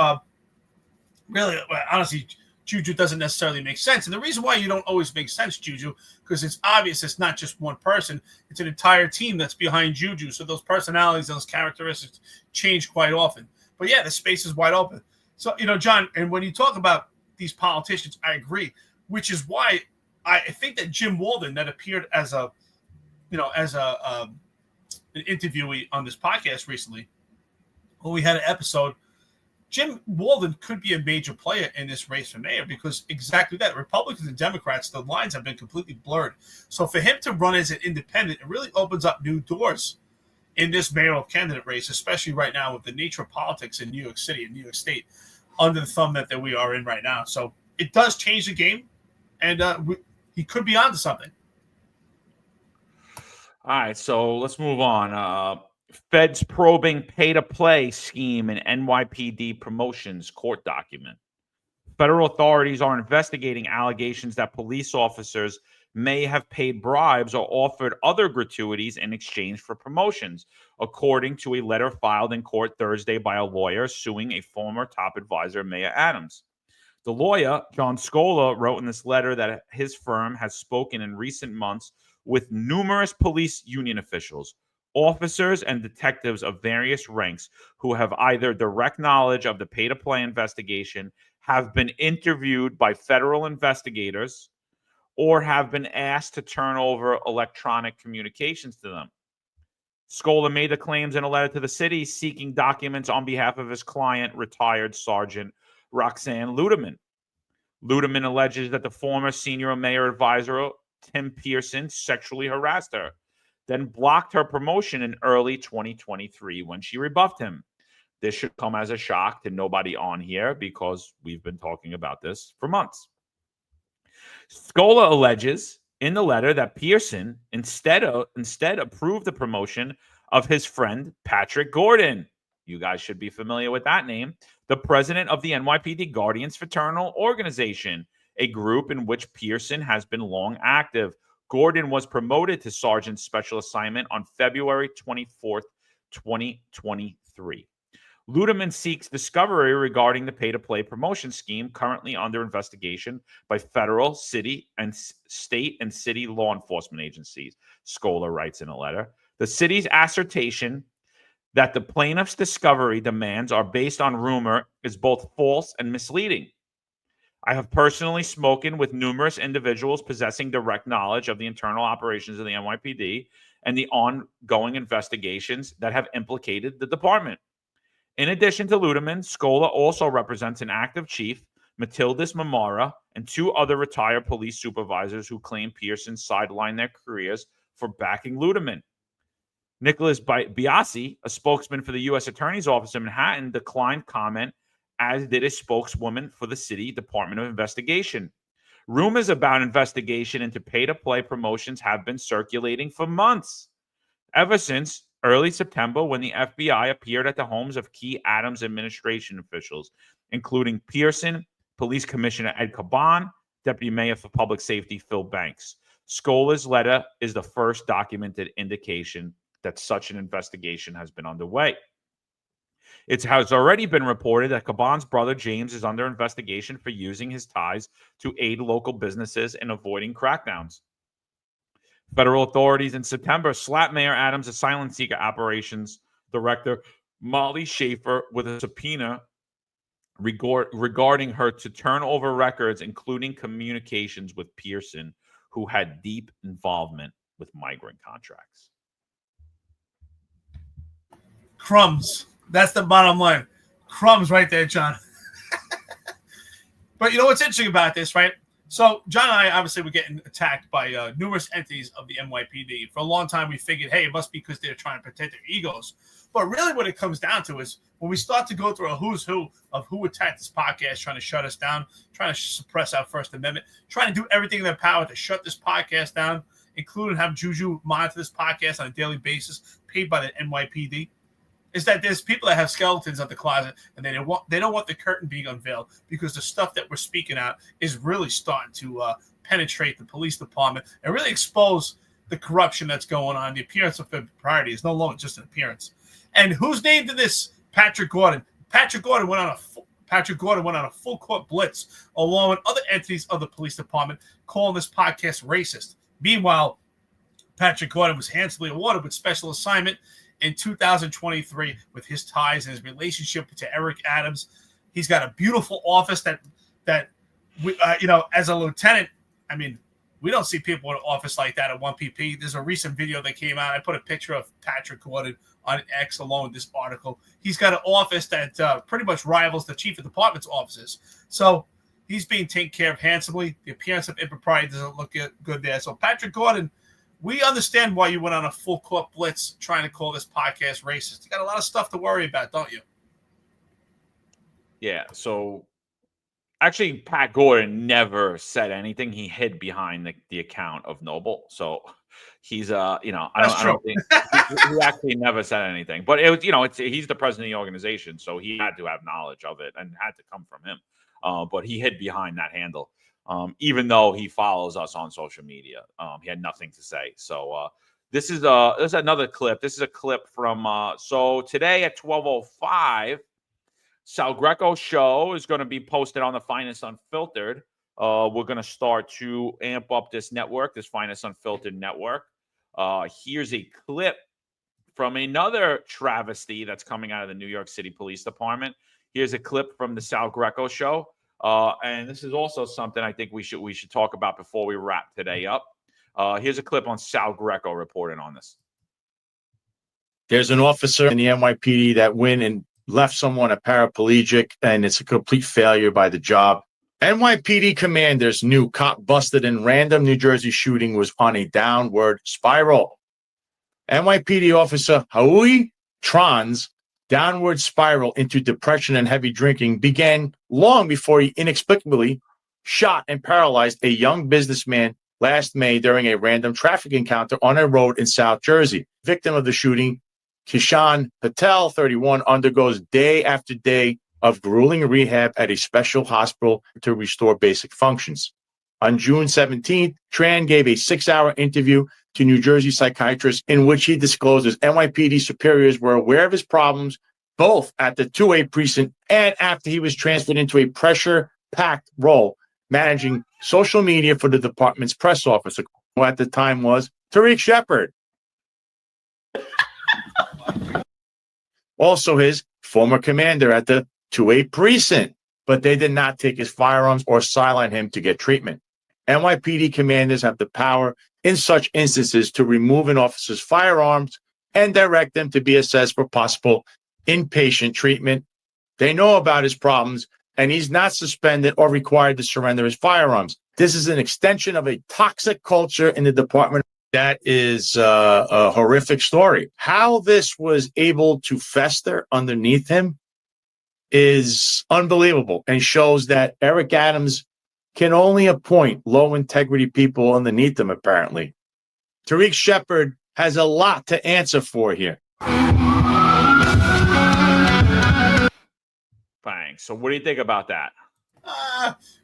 Really, honestly, Juju doesn't necessarily make sense. And the reason why you don't always make sense, Juju, because it's obvious it's not just one person. It's an entire team that's behind Juju. So those personalities, those characteristics change quite often. But yeah, the space is wide open. So, John, and when you talk about these politicians, I agree, which is why I think that Jim Walden, that appeared as an interviewee on this podcast recently, when we had an episode, Jim Walden could be a major player in this race for mayor because exactly that. Republicans and Democrats, the lines have been completely blurred. So for him to run as an independent, it really opens up new doors. in this mayoral candidate race, especially right now with the nature of politics in New York City and New York State under the thumb that we are in right now. So it does change the game, and he could be onto something. All right, so let's move on. Feds probing pay-to-play scheme in NYPD promotions court document. Federal authorities are investigating allegations that police officers may have paid bribes or offered other gratuities in exchange for promotions, according to a letter filed in court Thursday by a lawyer suing a former top advisor, Mayor Adams. The lawyer, John Scola, wrote in this letter that his firm has spoken in recent months with numerous police union officials, officers, and detectives of various ranks who have either direct knowledge of the pay-to-play investigation, have been interviewed by federal investigators, or have been asked to turn over electronic communications to them. Scola made the claims in a letter to the city seeking documents on behalf of his client, retired Sergeant Roxanne Ludeman. Ludeman alleges that the former senior mayor advisor, Tim Pearson, sexually harassed her, then blocked her promotion in early 2023 when she rebuffed him. This should come as a shock to nobody on here because we've been talking about this for months. Scola alleges in the letter that Pearson instead approved the promotion of his friend Patrick Gordon. You guys should be familiar with that name. The president of the NYPD Guardians Fraternal Organization, a group in which Pearson has been long active. Gordon was promoted to Sergeant Special Assignment on February 24th, 2023. Ludeman seeks discovery regarding the pay-to-play promotion scheme currently under investigation by federal, city, and state and city law enforcement agencies, Scola writes in a letter. The city's assertion that the plaintiff's discovery demands are based on rumor is both false and misleading. I have personally spoken with numerous individuals possessing direct knowledge of the internal operations of the NYPD and the ongoing investigations that have implicated the department. In addition to Ludeman, Scola also represents an active chief, Matildis Mamara, and two other retired police supervisors who claim Pearson sidelined their careers for backing Ludeman. Nicholas Biasi, a spokesman for the U.S. Attorney's Office in Manhattan, declined comment, as did a spokeswoman for the City Department of Investigation. Rumors about investigation into pay-to-play promotions have been circulating for months, ever since early September when the FBI appeared at the homes of key Adams administration officials, including Pearson, Police Commissioner Ed Caban, Deputy Mayor for Public Safety Phil Banks. Scola's letter is the first documented indication that such an investigation has been underway. It has already been reported that Caban's brother James is under investigation for using his ties to aid local businesses in avoiding crackdowns. Federal authorities in September slapped Mayor Adams' asylum seeker operations director Molly Schaefer with a subpoena regarding her to turn over records, including communications with Pearson, who had deep involvement with migrant contracts. Crumbs. That's the bottom line. Crumbs right there, John. But you know what's interesting about this, right? So John and I obviously were getting attacked by numerous entities of the NYPD. For a long time, we figured, hey, it must be because they're trying to protect their egos. But really what it comes down to is when we start to go through a who's who of who attacked this podcast, trying to shut us down, trying to suppress our First Amendment, trying to do everything in their power to shut this podcast down, including have Juju monitor this podcast on a daily basis, paid by the NYPD, is that there's people that have skeletons at the closet and they don't want the curtain being unveiled because the stuff that we're speaking out is really starting to penetrate the police department and really expose the corruption that's going on. The appearance of impropriety is no longer just an appearance. And who's named in this? Patrick Gordon. Patrick Gordon went on a full court blitz along with other entities of the police department, calling this podcast racist. Meanwhile, Patrick Gordon was handsomely awarded with special assignment in 2023 with his ties and his relationship to Eric Adams. He's got a beautiful office that we, as a lieutenant, I mean, we don't see people in an office like that at 1PP. There's a recent video that came out. I put a picture of Patrick Gordon on X along with this article. He's got an office that pretty much rivals the chief of department's offices. So he's being taken care of handsomely. The appearance of impropriety doesn't look good there. So Patrick Gordon we understand why you went on a full court blitz trying to call this podcast racist. You got a lot of stuff to worry about, don't you? Yeah. So actually, Pat Gordon never said anything. He hid behind the account of Noble. So he's I don't think he actually never said anything. But it was he's the president of the organization, so he had to have knowledge of it and had to come from him. But he hid behind that handle. Even though he follows us on social media, he had nothing to say. So this is another clip. This is a clip from so today at 12:05. Sal Greco show is going to be posted on the Finest Unfiltered. We're going to start to amp up this network, this Finest Unfiltered network. Here's a clip from another travesty that's coming out of the New York City Police Department. Here's a clip from the Sal Greco show. And this is also something I think we should talk about before we wrap today up. Here's a clip on Sal Greco reporting on this. There's an officer in the NYPD that went and left someone a paraplegic, and it's a complete failure by the job. NYPD commanders knew cop busted in random New Jersey shooting was on a downward spiral. NYPD officer Howie Tron's downward spiral into depression and heavy drinking began long before he inexplicably shot and paralyzed a young businessman last May during a random traffic encounter on a road in South Jersey. Victim of the shooting, Kishan Patel, 31, undergoes day after day of grueling rehab at a special hospital to restore basic functions. On June 17th, Tran gave a 6-hour interview to New Jersey psychiatrists in which he disclosed his NYPD superiors were aware of his problems both at the 2A precinct and after he was transferred into a pressure-packed role managing social media for the department's press officer, who at the time was Tariq Shepard. Also his former commander at the 2A precinct, but they did not take his firearms or sideline him to get treatment. NYPD commanders have the power in such instances to remove an officer's firearms and direct them to be assessed for possible inpatient treatment. They know about his problems, and he's not suspended or required to surrender his firearms. This is an extension of a toxic culture in the department. That is a horrific story. How this was able to fester underneath him is unbelievable and shows that Eric Adams can only appoint low integrity people underneath him, apparently. Tariq Shepard has a lot to answer for here. Thanks. So what do you think about that?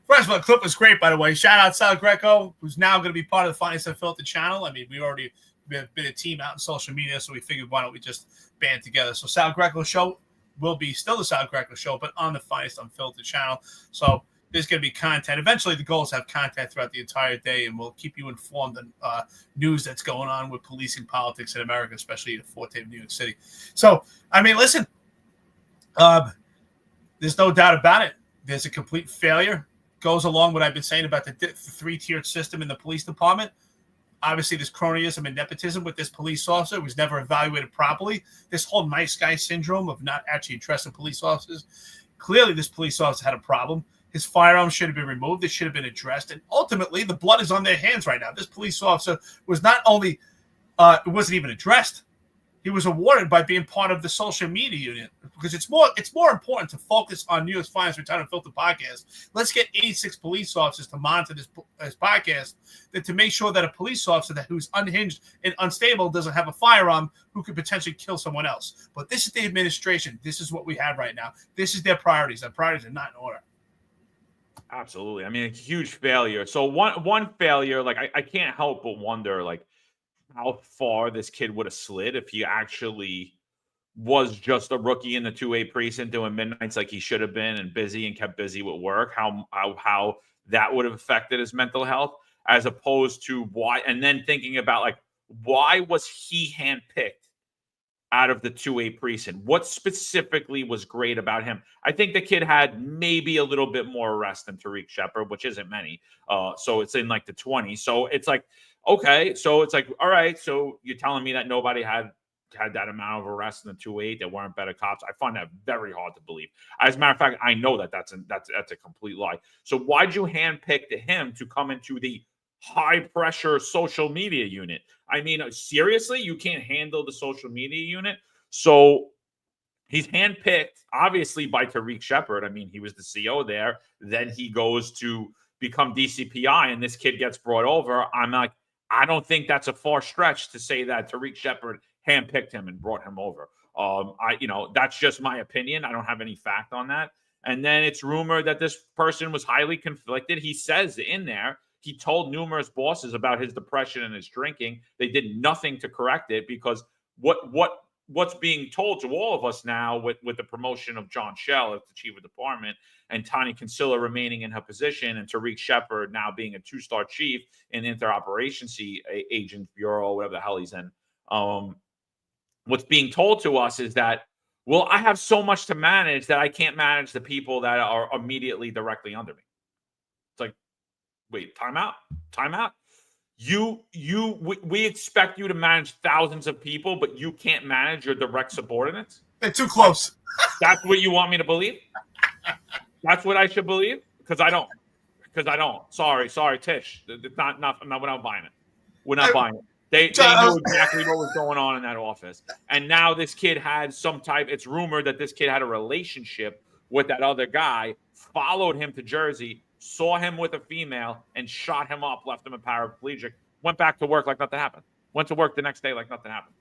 First of all, the clip was great, by the way. Shout out Sal Greco, who's now going to be part of the Finest Unfiltered channel. I mean, we already been a team out in social media, so we figured why don't we just band together. So Sal Greco show will be still the Sal Greco show, but on the Finest Unfiltered channel. So there's going to be content. Eventually, the goal is to have content throughout the entire day, and we'll keep you informed on news that's going on with policing politics in America, especially the forte of New York City. So, I mean, listen, there's no doubt about it. There's a complete failure. Goes along what I've been saying about the three-tiered system in the police department. Obviously, there's cronyism and nepotism with this police officer who was never evaluated properly. This whole nice guy syndrome of not actually interested in police officers. Clearly, this police officer had a problem. His firearms should have been removed. This should have been addressed. And ultimately, the blood is on their hands right now. This police officer was not only it wasn't even addressed. He was awarded by being part of the social media unit because it's more important to focus on New York's Finest Retired Unfiltered podcast. Let's get 86 police officers to monitor this podcast than to make sure that a police officer who's unhinged and unstable doesn't have a firearm who could potentially kill someone else. But this is the administration. This is what we have right now. This is their priorities. Their priorities are not in order. Absolutely. I mean, a huge failure. So one failure, like I can't help but wonder, like, how far this kid would have slid if he actually was just a rookie in the 2A precinct doing midnights like he should have been and busy and kept busy with work, how that would have affected his mental health, as opposed to why, and then thinking about, like, why was he handpicked out of the 2A precinct? What specifically was great about him? I think the kid had maybe a little bit more arrests than Tariq Shepard, which isn't many. So it's in like the 20s. So it's like, okay, so it's like, all right, so you're telling me that nobody had that amount of arrests in the 2A, that weren't better cops? I find that very hard to believe. As a matter of fact, I know that that's a complete lie. So why'd you handpick him to come into the high pressure social media unit. I mean, seriously, you can't handle the social media unit. So he's handpicked, obviously, by Tariq Shepard. I mean, he was the CO there. Then he goes to become DCPI, and this kid gets brought over. I'm like, I don't think that's a far stretch to say that Tariq Shepard handpicked him and brought him over. That's just my opinion. I don't have any fact on that. And then it's rumored that this person was highly conflicted. He says in there, he told numerous bosses about his depression and his drinking. They did nothing to correct it because what's being told to all of us now with the promotion of John Schell as the chief of department and Tanya Kinsella remaining in her position and Tariq Shepard now being a 2-star chief in Interoperations Agent Bureau, whatever the hell he's in. What's being told to us is that, well, I have so much to manage that I can't manage the people that are immediately directly under me. It's like, wait, time out. We expect you to manage thousands of people, but you can't manage your direct subordinates? They're too close. That's what you want me to believe? That's what I should believe? Because I don't. Sorry, Tish. We're not buying it. We're not buying it. They knew exactly what was going on in that office. And now this kid had it's rumored that this kid had a relationship with that other guy, followed him to Jersey, saw him with a female, and shot him up, left him a paraplegic, went back to work like nothing happened. Went to work the next day like nothing happened.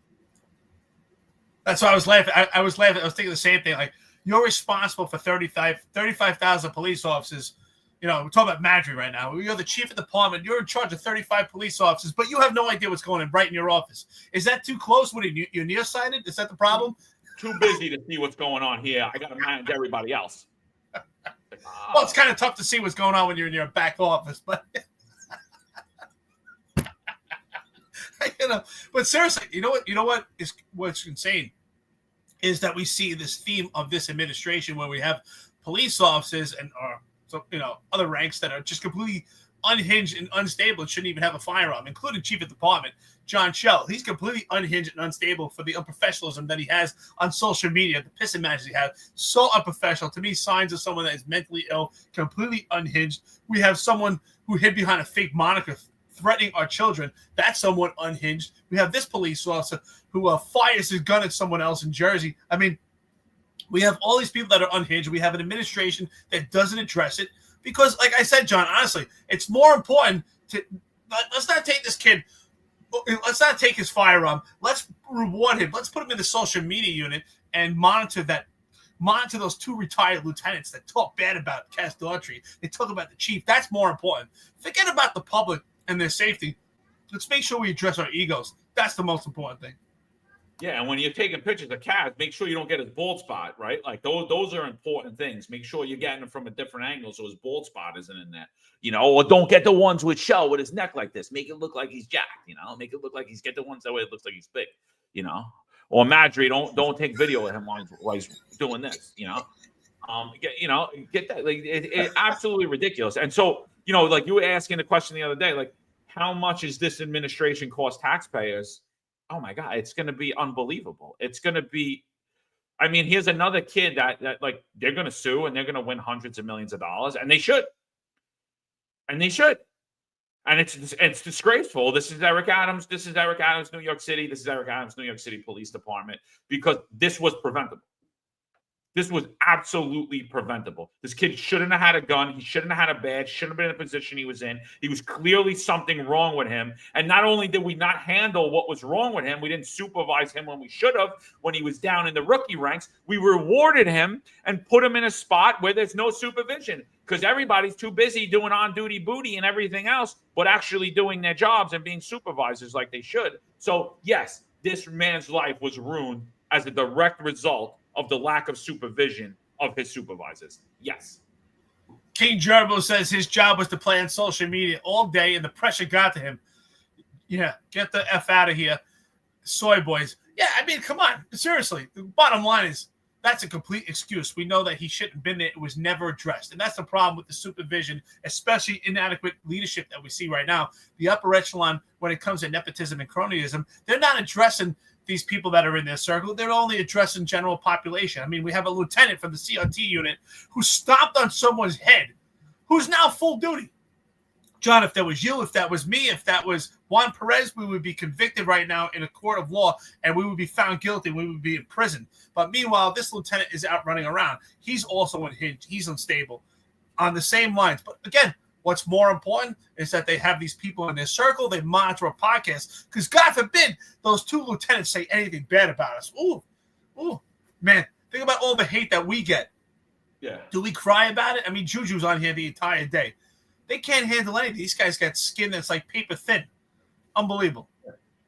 That's why I was laughing. I was laughing. I was thinking the same thing. Like, you're responsible for 35,000 police officers. You know, we're talking about management right now. You're the chief of the department. You're in charge of 35 police officers, but you have no idea what's going on right in your office. Is that too close? What, you're nearsighted? Is that the problem? Too busy to see what's going on here. I got to manage everybody else. Well, it's kind of tough to see what's going on when you're in your back office, but But seriously, what's insane is that we see this theme of this administration where we have police officers and other ranks that are just completely unhinged and unstable and shouldn't even have a firearm, including chief of department John Schell. He's completely unhinged and unstable for the unprofessionalism that he has on social media, the piss and matches he has. So unprofessional. To me, signs of someone that is mentally ill, completely unhinged. We have someone who hid behind a fake moniker threatening our children. That's someone unhinged. We have this police officer who fires his gun at someone else in Jersey. I mean, we have all these people that are unhinged. We have an administration that doesn't address it because, like I said, John, honestly, it's more important to let's not take this kid. Let's not take his firearm. Let's reward him. Let's put him in the social media unit and monitor those 2 retired lieutenants that talk bad about Cass Daughtry. They talk about the chief. That's more important. Forget about the public and their safety. Let's make sure we address our egos. That's the most important thing. Yeah, and when you're taking pictures of Cass, make sure you don't get his bald spot, right? Like those are important things. Make sure you're getting him from a different angle so his bald spot isn't in there. Or don't get the ones with Shell with his neck like this. Make it look like he's jacked, Make it look like get the ones that way it looks like he's big, Or Madry, don't take video of him while he's doing this, Get that. Like it's absolutely ridiculous. And so, like you were asking the question the other day, like how much is this administration cost taxpayers? Oh my God, it's going to be unbelievable. It's going to be, here's another kid that like they're going to sue and they're going to win hundreds of millions of dollars, and they should. And it's disgraceful. This is Eric Adams. New York City. This is Eric Adams, New York City Police Department, because this was preventable. This was absolutely preventable. This kid shouldn't have had a gun. He shouldn't have had a badge. Shouldn't have been in the position he was in. He was clearly something wrong with him. And not only did we not handle what was wrong with him, we didn't supervise him when we should have, when he was down in the rookie ranks. We rewarded him and put him in a spot where there's no supervision because everybody's too busy doing on-duty booty and everything else, but actually doing their jobs and being supervisors like they should. So, yes, this man's life was ruined as a direct result of the lack of supervision of his supervisors. Yes. King Gerbo says his job was to play on social media all day and the pressure got to him. Yeah, get the F out of here, soy boys. Yeah, come on. Seriously, the bottom line is that's a complete excuse. We know that he shouldn't have been there. It was never addressed. And that's the problem with the supervision, especially inadequate leadership that we see right now. The upper echelon, when it comes to nepotism and cronyism, they're not addressing these people that are in their circle. They're only addressing general population. We have a lieutenant from the CRT unit who stomped on someone's head, who's now full duty. John, if that was you, if that was me, if that was Juan Perez, we would be convicted right now in a court of law, and we would be found guilty. We would be in prison. But meanwhile, this lieutenant is out running around. He's also unhinged. He's unstable on the same lines. But again, what's more important is that they have these people in their circle. They monitor a podcast because, God forbid, those two lieutenants say anything bad about us. Ooh, man, think about all the hate that we get. Yeah. Do we cry about it? I mean, Juju's on here the entire day. They can't handle anything. These guys got skin that's like paper thin. Unbelievable.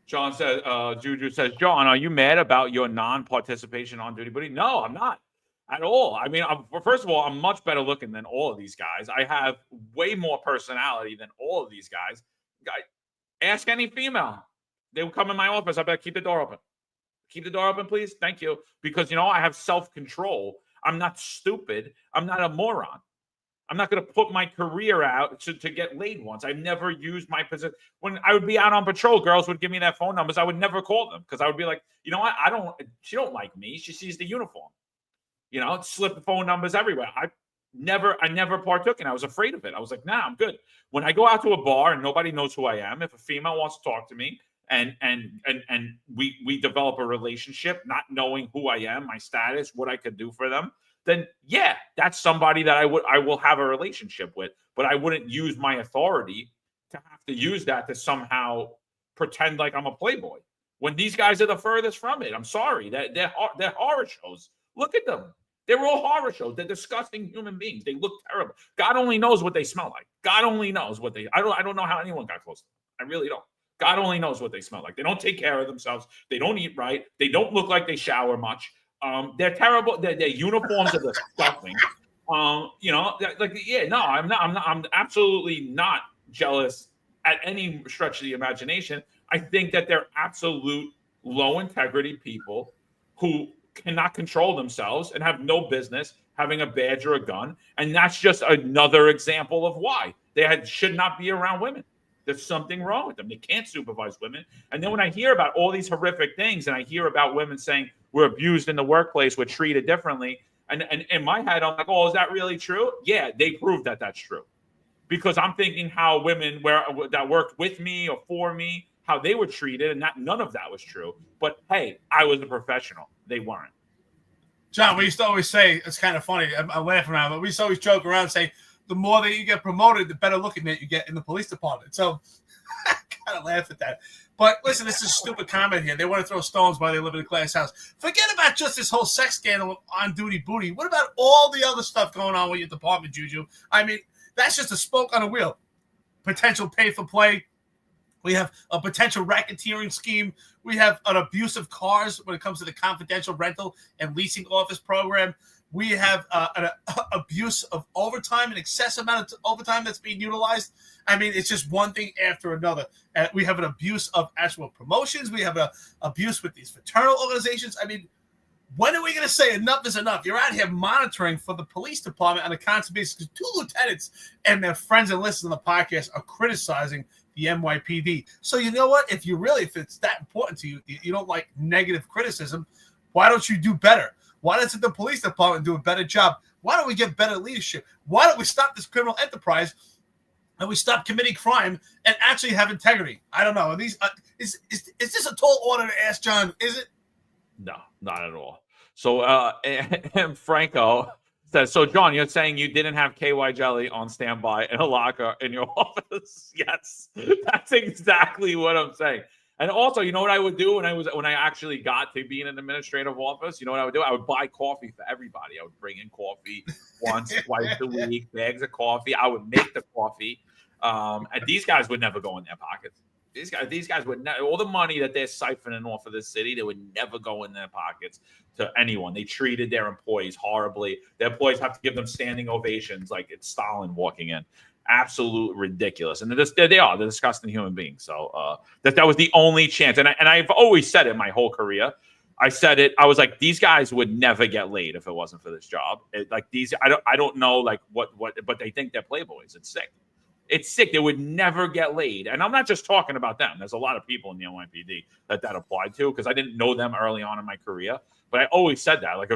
John says, Juju says, John, are you mad about your non-participation on duty buddy? No, I'm not at all. I mean, first of all, I'm much better looking than all of these guys. I have way more personality than all of these guys. Ask any female. They will come in my office. I better keep the door open. Keep the door open, please. Thank you. Because, I have self-control. I'm not stupid. I'm not a moron. I'm not going to put my career out to get laid once. I've never used my position. When I would be out on patrol, girls would give me their phone numbers. I would never call them because I would be like, you know what? She don't like me. She sees the uniform. Slip phone numbers everywhere. I never partook, and I was afraid of it. I was like, nah, I'm good. When I go out to a bar and nobody knows who I am, if a female wants to talk to me and we develop a relationship, not knowing who I am, my status, what I could do for them, then yeah, that's somebody that I will have a relationship with, but I wouldn't use my authority to have to use that to somehow pretend like I'm a playboy. When these guys are the furthest from it, I'm sorry. They're horror shows. Look at them. They're all horror shows. They're disgusting human beings. They look terrible. God only knows what they smell like. God only knows what I don't know how anyone got close to them. I really don't. God only knows what they smell like. They don't take care of themselves. They don't eat right. They don't look like they shower much. They're terrible. Their uniforms are disgusting. I'm absolutely not jealous at any stretch of the imagination. I think that they're absolute low integrity people who cannot control themselves and have no business having a badge or a gun. And that's just another example of why they should not be around women. There's something wrong with them. They can't supervise women. And then when I hear about all these horrific things and I hear about women saying we're abused in the workplace, we're treated differently, and in my head, I'm like, oh, is that really true? Yeah, they proved that that's true. Because I'm thinking how women that worked with me or for me, how they were treated, and none of that was true. But hey, I was a professional. They weren't. John, we used to always say, it's kind of funny, I'm laughing around, but we used to always joke around and say, the more that you get promoted, the better looking that you get in the police department. So I kind of laugh at that. But listen, this is a stupid comment here. They want to throw stones while they live in a glass house. Forget about just this whole sex scandal on duty booty. What about all the other stuff going on with your department, Juju? I mean, that's just a spoke on a wheel. Potential pay for play. We have a potential racketeering scheme. We have an abuse of cars when it comes to the confidential rental and leasing office program. We have an abuse of overtime, an excessive amount of overtime that's being utilized. I mean, it's just one thing after another. We have an abuse of actual promotions. We have an abuse with these fraternal organizations. I mean, when are we going to say enough is enough? You're out here monitoring for the police department on a constant basis because two lieutenants and their friends and listeners on the podcast are criticizing the NYPD. So you know what? If it's that important to you, you don't like negative criticism, why don't you do better? Why doesn't the police department do a better job? Why don't we get better leadership? Why don't we stop this criminal enterprise and we stop committing crime and actually have integrity? I don't know. Is this a tall order to ask, John? Is it? No, not at all. So, and Franco says, so John, you're saying you didn't have KY jelly on standby in a locker in your office? Yes, that's exactly what I'm saying. And also, you know what I would do when I actually got to be in an administrative office? You know what I would do? I would buy coffee for everybody. I would bring in coffee once, twice a week, bags of coffee. I would make the coffee. And these guys would never go in their pockets. These guys would all the money that they're siphoning off of this city, they would never go in their pockets to anyone. They treated their employees horribly. Their employees have to give them standing ovations like it's Stalin walking in. Absolute ridiculous. And they're disgusting human beings. So that was the only chance. And I've always said it my whole career. I said it. I was like, these guys would never get laid if it wasn't for this job. I don't know like what, but they think they're playboys. It's sick. It's sick. They would never get laid. And I'm not just talking about them. There's a lot of people in the NYPD that applied to because I didn't know them early on in my career. But I always said that. Like,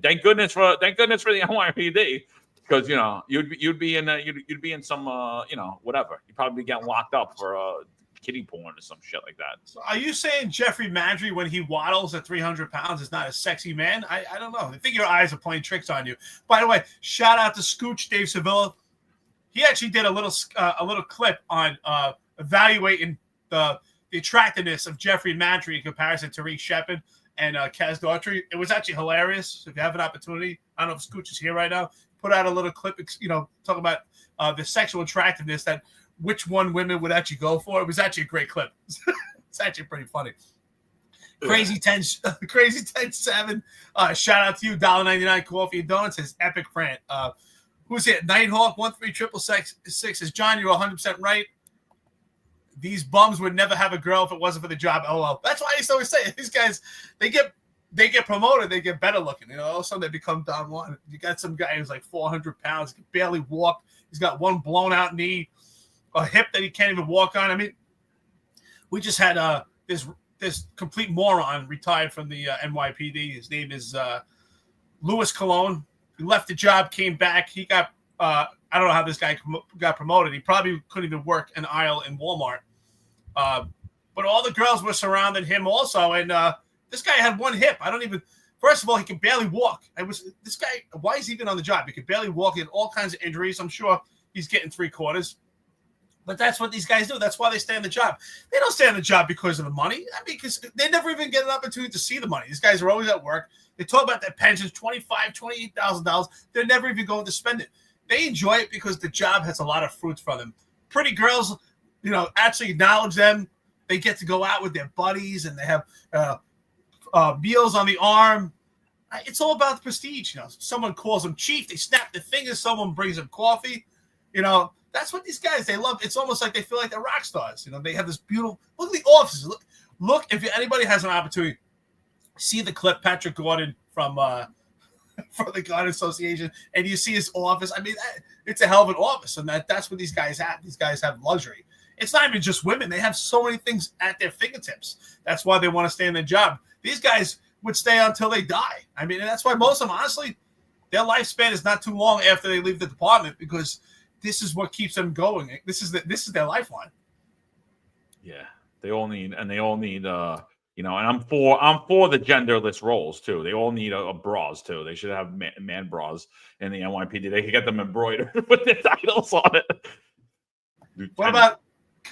thank goodness for the NYPD. because you'd be in you'd be in some whatever. You'd probably be getting locked up for kiddie porn or some shit like that. So are you saying Jeffrey Mandry, when he waddles at 300 pounds, is not a sexy man? I don't know. I think your eyes are playing tricks on you. By the way, shout out to Scooch Dave Sevilla. He actually did a little clip on evaluating the attractiveness of Jeffrey Mandry in comparison to Tariq Shepard and Kaz Daughtry. It was actually hilarious. If you have an opportunity, I don't know if Scooch is here right now, put out a little clip, talk about the sexual attractiveness that which one women would actually go for. It was actually a great clip. It's actually pretty funny. Crazy 10-7. Shout out to you, $1.99 coffee and donuts. His epic rant. Who's it? Nighthawk 13666 says, John, you're 100% right. These bums would never have a girl if it wasn't for the job. LOL. That's why I used to always say these guys, they get promoted, they get better looking. All of a sudden they become Don Juan. You got some guy who's like 400 pounds, can barely walk. He's got one blown out knee, a hip that he can't even walk on. I mean, we just had this complete moron retired from the NYPD. His name is Louis Cologne. He left the job, came back. He got I don't know how this guy got promoted. He probably couldn't even work an aisle in Walmart. But all the girls were surrounding him also, and this guy had one hip. First of all, he can barely walk. This guy, why is he even on the job? He could barely walk. He had all kinds of injuries. I'm sure he's getting 3/4. But that's what these guys do. That's why they stay on the job. They don't stay on the job because of the money. Because they never even get an opportunity to see the money. These guys are always at work. They talk about their pensions, $25,000, $28,000. They're never even going to spend it. They enjoy it because the job has a lot of fruits for them. Pretty girls, actually acknowledge them. They get to go out with their buddies, and they have meals on the arm. It's all about the prestige. Someone calls them chief. They snap their fingers. Someone brings them coffee. That's what these guys, they love. It's almost like they feel like they're rock stars. They have this beautiful, look at the offices. Look, if anybody has an opportunity, see the clip, Patrick Gordon from the Garden Association, and you see his office. I mean, it's a hell of an office, and that's what these guys have. These guys have luxury. It's not even just women. They have so many things at their fingertips. That's why they want to stay in their job. These guys would stay until they die. I mean, and that's why most of them, honestly, their lifespan is not too long after they leave the department, because this is what keeps them going. This is their lifeline. Yeah, they all need, and I'm for the genderless roles too. They all need a bras too. They should have man bras in the NYPD. They could get them embroidered with their titles on it. What about?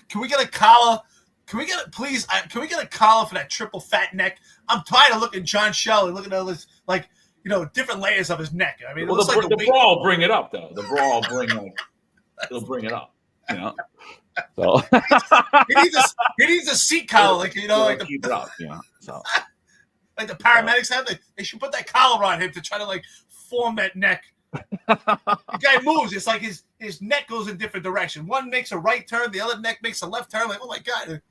Can we get a collar? Can we get a collar for that triple fat neck? I'm tired of looking John Shelley, looking at all this, different layers of his neck. I mean, well, the bra will bring it up, though. The bra will it'll bring it up. So he needs a seat collar, keep it up. So like the paramedics have. They should put that collar on him to try to form that neck. The guy moves. It's like his neck goes in different direction. One makes a right turn, the other neck makes a left turn. Like, oh my god!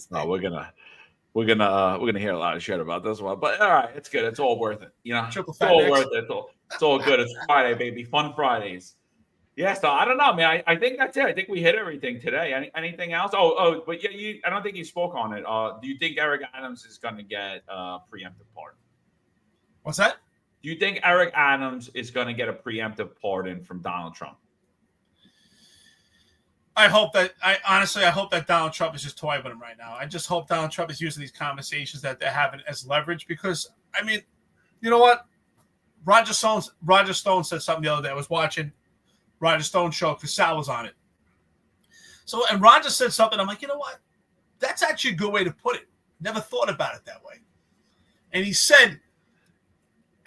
No, we're gonna hear a lot of shit about this one, but all right, it's good. It's all worth it. Triple it's all worth it. It's all good. It's Friday, baby. Fun Fridays. Yeah, so I don't know, man. I think that's it. I think we hit everything today. Anything else? But yeah, I don't think you spoke on it. Do you think Eric Adams is going to get a preemptive pardon? What's that? Do you think Eric Adams is going to get a preemptive pardon from Donald Trump? I hope that Donald Trump is just toying with him right now. I just hope Donald Trump is using these conversations that they're having as leverage, because, I mean, you know what? Roger Stone said something the other day. I was watching Roger Stone show because Sal was on it. So, and Roger said something. I'm like, you know what? That's actually a good way to put it. Never thought about it that way. And he said,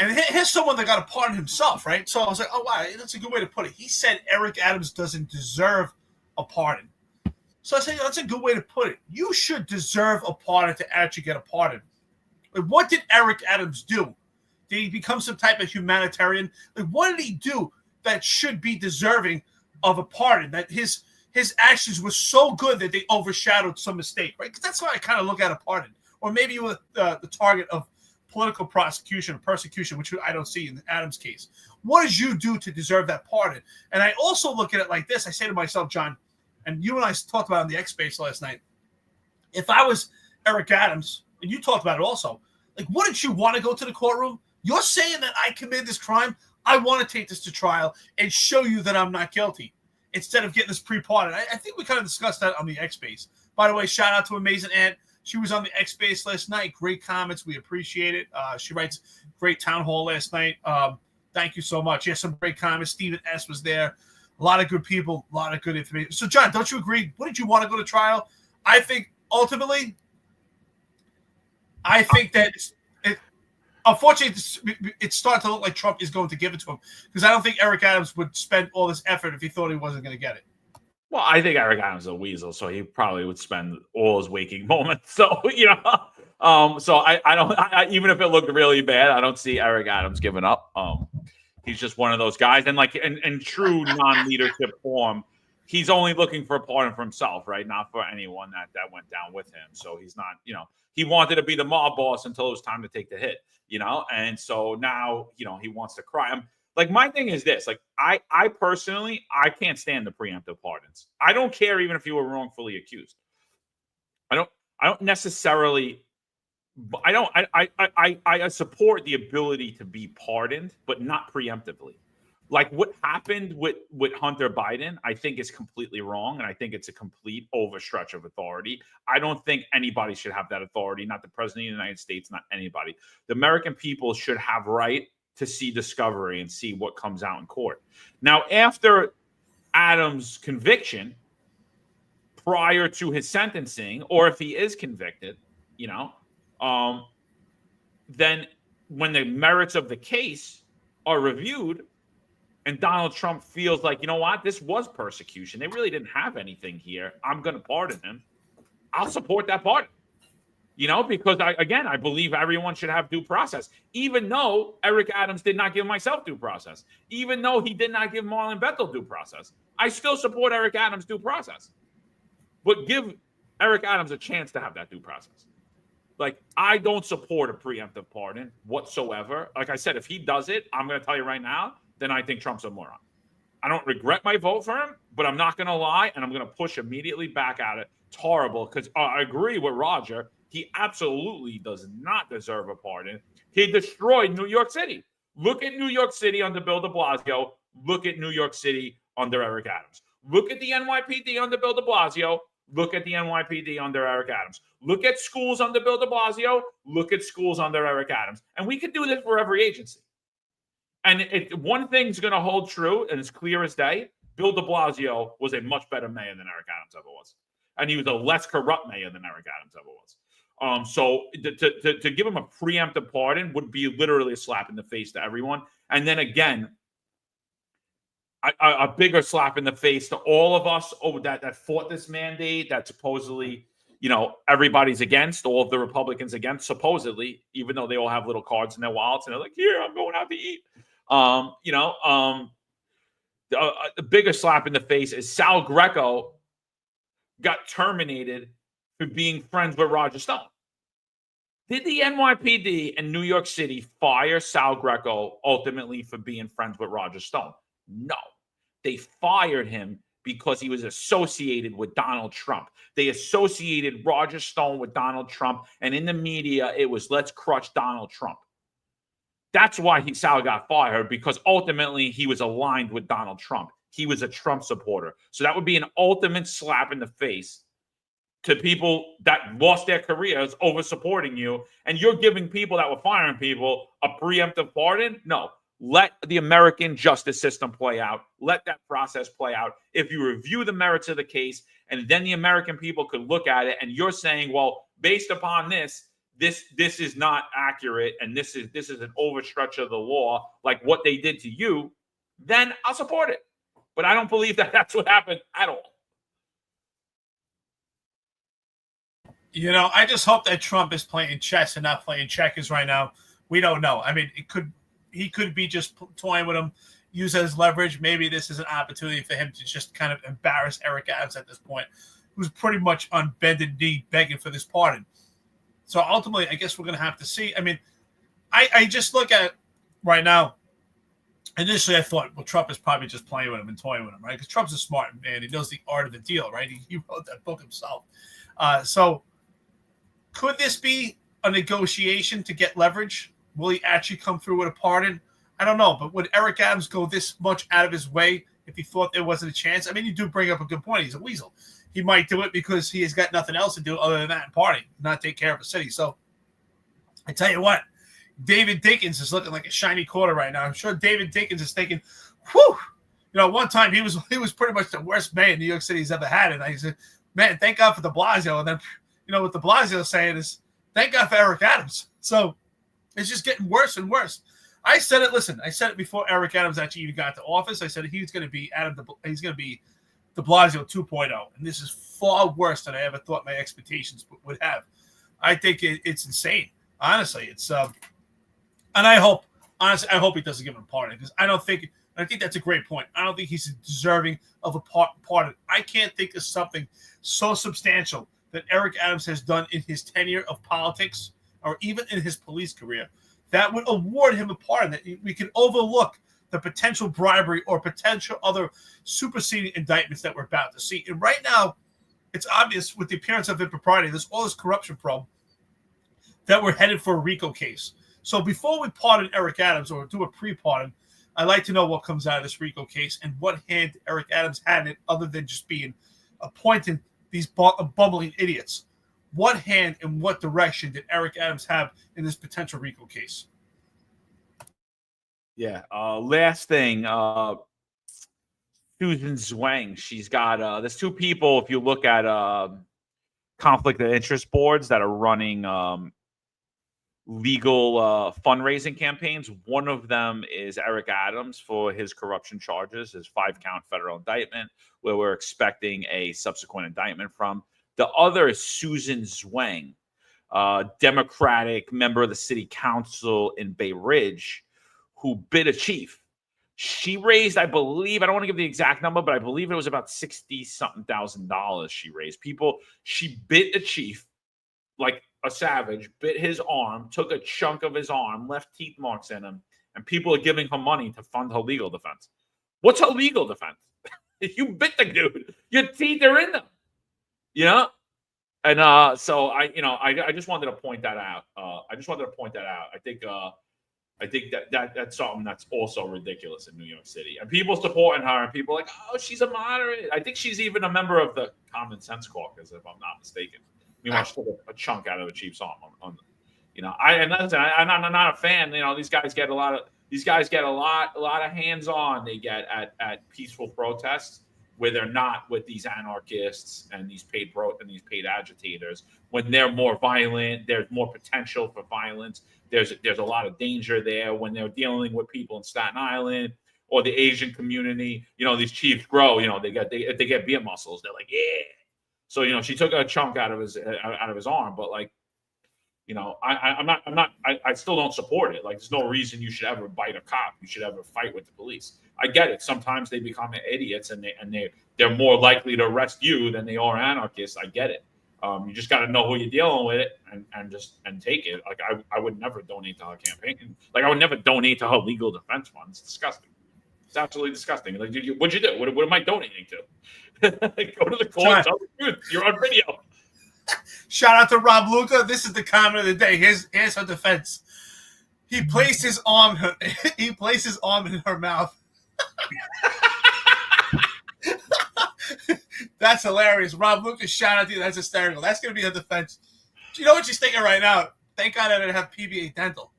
and here's someone that got a pardon himself, right? So I was like, oh, wow, that's a good way to put it. He said Eric Adams doesn't deserve a pardon. So I said, that's a good way to put it. You should deserve a pardon to actually get a pardon. Like, what did Eric Adams do? Did he become some type of humanitarian? Like, what did he do that should be deserving of a pardon? That his actions were so good that they overshadowed some mistake, right? Because that's how I kind of look at a pardon. Or maybe you were the target of political prosecution or persecution, which I don't see in Adams' case. What did you do to deserve that pardon? And I also look at it like this. I say to myself, John, and you and I talked about it on the X Space last night. If I was Eric Adams, and you talked about it also, like, wouldn't you want to go to the courtroom? You're saying that I committed this crime. I want to take this to trial and show you that I'm not guilty instead of getting this pre-pardon. I think we kind of discussed that on the X Space. By the way, shout out to Amazing Ant. She was on the X Space last night. Great comments. We appreciate it. She writes great town hall last night. Thank you so much. Yes, some great comments. Stephen S. was there. A lot of good people, a lot of good information. So, John, don't you agree? Wouldn't you want to go to trial? I think ultimately, unfortunately, it's starting to look like Trump is going to give it to him because I don't think Eric Adams would spend all this effort if he thought he wasn't going to get it. Well, I think Eric Adams is a weasel, so he probably would spend all his waking moments. So, so I don't, even if it looked really bad, I don't see Eric Adams giving up. He's just one of those guys. And like in true non-leadership form, he's only looking for a pardon for himself, right? Not for anyone that went down with him. So he's not, he wanted to be the mob boss until it was time to take the hit, And so now, he wants to cry. Like, my thing is this, like, I personally, I can't stand the preemptive pardons. I don't care even if you were wrongfully accused. I don't necessarily, I support the ability to be pardoned, but not preemptively. Like what happened with Hunter Biden, I think is completely wrong. And I think it's a complete overstretch of authority. I don't think anybody should have that authority, not the president of the United States, not anybody. The American people should have right to see discovery and see what comes out in court. Now, after Adams' conviction, prior to his sentencing, or if he is convicted, then when the merits of the case are reviewed and Donald Trump feels like, you know what, this was persecution. They really didn't have anything here. I'm going to pardon him. I'll support that pardon. Because I believe everyone should have due process, even though Eric Adams did not give myself due process, even though he did not give Marlon Bethel due process. I still support Eric Adams' due process, but give Eric Adams a chance to have that due process. Like, I don't support a preemptive pardon whatsoever. Like I said, if he does it, I'm going to tell you right now, then I think Trump's a moron. I don't regret my vote for him, but I'm not going to lie, and I'm going to push immediately back at it. It's horrible because I agree with Roger. He absolutely does not deserve a pardon. He destroyed New York City. Look at New York City under Bill de Blasio. Look at New York City under Eric Adams. Look at the NYPD under Bill de Blasio. Look at the NYPD under Eric Adams. Look at schools under Bill de Blasio. Look at schools under Eric Adams. And we could do this for every agency. And one thing's going to hold true, and it's clear as day. Bill de Blasio was a much better mayor than Eric Adams ever was. And he was a less corrupt mayor than Eric Adams ever was. So to give him a preemptive pardon would be literally a slap in the face to everyone. And then again, a bigger slap in the face to all of us that fought this mandate that supposedly, everybody's against, all of the Republicans against, supposedly, even though they all have little cards in their wallets and they're like, here, I'm going out to eat. The bigger slap in the face is Sal Greco got terminated for being friends with Roger Stone. Did the NYPD in New York City fire Sal Greco ultimately for being friends with Roger Stone? No. They fired him because he was associated with Donald Trump. They associated Roger Stone with Donald Trump, and in the media, it was let's crush Donald Trump. That's why Sal got fired, because ultimately he was aligned with Donald Trump. He was a Trump supporter. So that would be an ultimate slap in the face to people that lost their careers over supporting you. And you're giving people that were firing people a preemptive pardon? No. Let the American justice system play out. Let that process play out. If you review the merits of the case, and then the American people could look at it, and you're saying, well, based upon this is not accurate, and this is an overstretch of the law, like what they did to you, then I'll support it. But I don't believe that that's what happened at all. I just hope that Trump is playing chess and not playing checkers right now. We don't know. I mean, he could be just toying with him, use it as leverage. Maybe this is an opportunity for him to just kind of embarrass Eric Adams at this point, who's pretty much on bended knee begging for this pardon. So ultimately, I guess we're going to have to see. I mean, I just look at it right now. Initially, I thought, well, Trump is probably just playing with him and toying with him, right? Because Trump's a smart man. He knows the art of the deal, right? He wrote that book himself. So could this be a negotiation to get leverage? Will he actually come through with a pardon? I don't know, but would Eric Adams go this much out of his way if he thought there wasn't a chance? I mean, you do bring up a good point. He's a weasel. He might do it because he has got nothing else to do other than that and party, not take care of a city. So I tell you what, David Dinkins is looking like a shiny quarter right now. I'm sure David Dinkins is thinking, whew. You know, one time he was pretty much the worst mayor New York City's ever had. And I said, man, thank God for de Blasio. And then, you know, what de Blasio saying is, thank God for Eric Adams. So it's just getting worse and worse. I said it before Eric Adams actually even got to office. I said he's going to be de Blasio 2.0. And this is far worse than I ever thought my expectations would have. I think it's insane. Honestly, it's and I hope he doesn't give him a pardon, because I think that's a great point. I don't think he's deserving of a pardon. I can't think of something so substantial that Eric Adams has done in his tenure of politics, or even in his police career, that would award him a pardon, that we can overlook the potential bribery or potential other superseding indictments that we're about to see. And right now, it's obvious with the appearance of impropriety, there's all this corruption problem, that we're headed for a RICO case. So before we pardon Eric Adams or do a pre-pardon, I'd like to know what comes out of this RICO case and what hand Eric Adams had in it, other than just being appointing these bumbling idiots. What hand and what direction did Eric Adams have in this potential RICO case? Yeah. Last thing, Susan Zwang. She's got there's two people, if you look at conflict of interest boards that are running legal fundraising campaigns. One of them is Eric Adams for his corruption charges, his 5-count federal indictment, where we're expecting a subsequent indictment from. The other is Susan Zwang, Democratic member of the city council in Bay Ridge, who bit a chief. She raised, I believe, I don't want to give the exact number, but I believe it was about $60-something thousand she raised. She bit a chief like a savage, bit his arm, took a chunk of his arm, left teeth marks in him, and people are giving her money to fund her legal defense. What's her legal defense? If you bit the dude, your teeth are in them. You know? And so I just wanted to point that out. I think that's something that's also ridiculous in New York City. And people supporting her, and people are like, oh, she's a moderate. I think she's even a member of the Common Sense Caucus, if I'm not mistaken. Meanwhile, she took a chunk out of the chief's arm. I'm not a fan. You know, these guys get a lot of hands-on. They get at peaceful protests where they're not with these anarchists and these paid agitators. When they're more violent, there's more potential for violence. There's a lot of danger there when they're dealing with people in Staten Island or the Asian community. You know, these chiefs grow. You know, they get beer muscles. They're like, yeah. So, you know, she took a chunk out of his arm, but like, you know, I still don't support it. Like, there's no reason you should ever bite a cop. You should ever fight with the police. I get it. Sometimes they become idiots and they're more likely to arrest you than they are anarchists. I get it. You just got to know who you're dealing with and take it. Like, I would never donate to her campaign. Like, I would never donate to her legal defense fund. It's disgusting. It's absolutely disgusting. Like, what'd you do? What am I donating to? Go to the court. Tell the truth. You're on video. Shout out to Rob Luca. This is the comment of the day. Here's her defense. He placed his arm in her mouth. That's hilarious. Rob Lucas, shout out to you. That's hysterical. That's going to be her defense. Do you know what she's thinking right now? Thank God I didn't have PBA dental.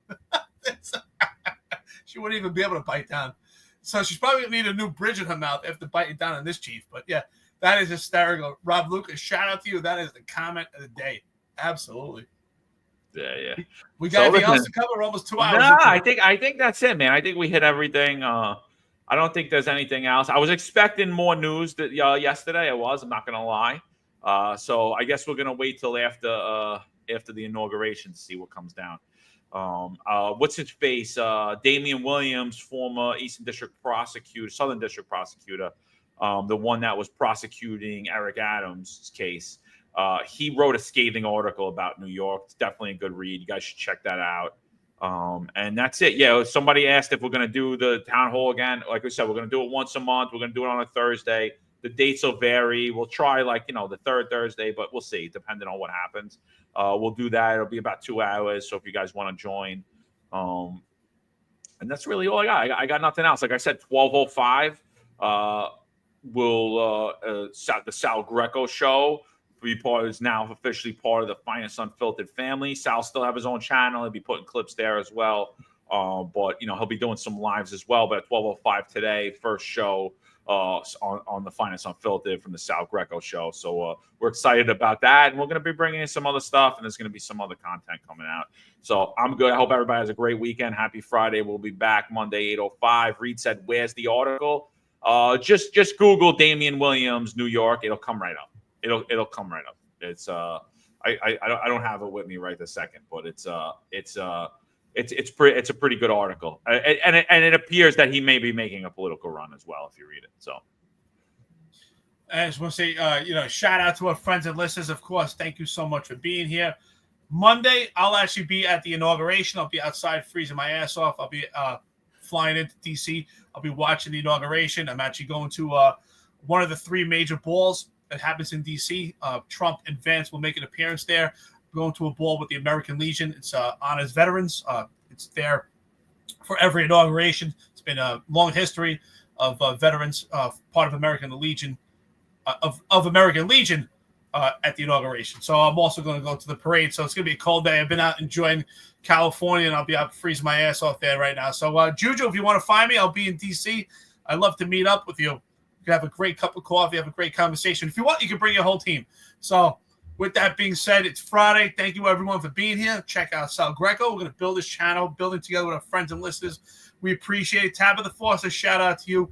She wouldn't even be able to bite down. So she's probably going to need a new bridge in her mouth after biting down on this chief. But yeah, that is hysterical. Rob Lucas, shout out to you. That is the comment of the day. Absolutely. Yeah. We got anything else to cover? We're almost 2 hours. No, I think that's it, man. I think we hit everything. I don't think there's anything else. I was expecting more news yesterday. I'm not going to lie. So I guess we're going to wait till after the inauguration to see what comes down. What's his face? Damian Williams, former Southern District prosecutor, the one that was prosecuting Eric Adams' case. He wrote a scathing article about New York. It's definitely a good read. You guys should check that out. And that's it. Yeah, somebody asked if we're going to do the town hall again. Like we said, we're going to do it once a month. We're going to do it on a Thursday. The dates will vary. We'll try the third Thursday, but we'll see, depending on what happens. We'll do that. It'll be about 2 hours. So if you guys want to join, And that's really all I got. I got nothing else. Like I said, 12:05 the Sal Greco show is now officially part of the Finest Unfiltered family. Sal still have his own channel. He'll be putting clips there as well. But he'll be doing some lives as well. But at 12:05 today, first show on the Finest Unfiltered from the Sal Greco show. So we're excited about that, and we're going to be bringing in some other stuff, and there's going to be some other content coming out. So I'm good. I hope everybody has a great weekend. Happy Friday. We'll be back Monday 8:05. Reed said, "Where's the article?" Just Google Damian Williams, New York. It'll come right up. It'll come right up. It's I don't have it with me right this second, but it's a pretty good article, and it appears that he may be making a political run as well if you read it. So I just want to say, shout out to our friends and listeners. Of course, thank you so much for being here. Monday, I'll actually be at the inauguration. I'll be outside freezing my ass off. I'll be flying into DC. I'll be watching the inauguration. I'm actually going to one of the three major balls that happens in DC. Trump and Vance will make an appearance there. I'm going to a ball with the American Legion. It's honors veterans. It's there for every inauguration. It's been a long history of veterans, part of American Legion, of American Legion at the inauguration. So I'm also going to go to the parade. So it's going to be a cold day. I've been out enjoying California, and I'll be out freezing my ass off there right now. So Juju, if you want to find me, I'll be in DC. I'd love to meet up with you. You can have a great cup of coffee, have a great conversation. If you want, you can bring your whole team. So with that being said, it's Friday. Thank you, everyone, for being here. Check out Sal Greco. We're going to build this channel, building together with our friends and listeners. We appreciate it. Tabitha Foster, shout out to you.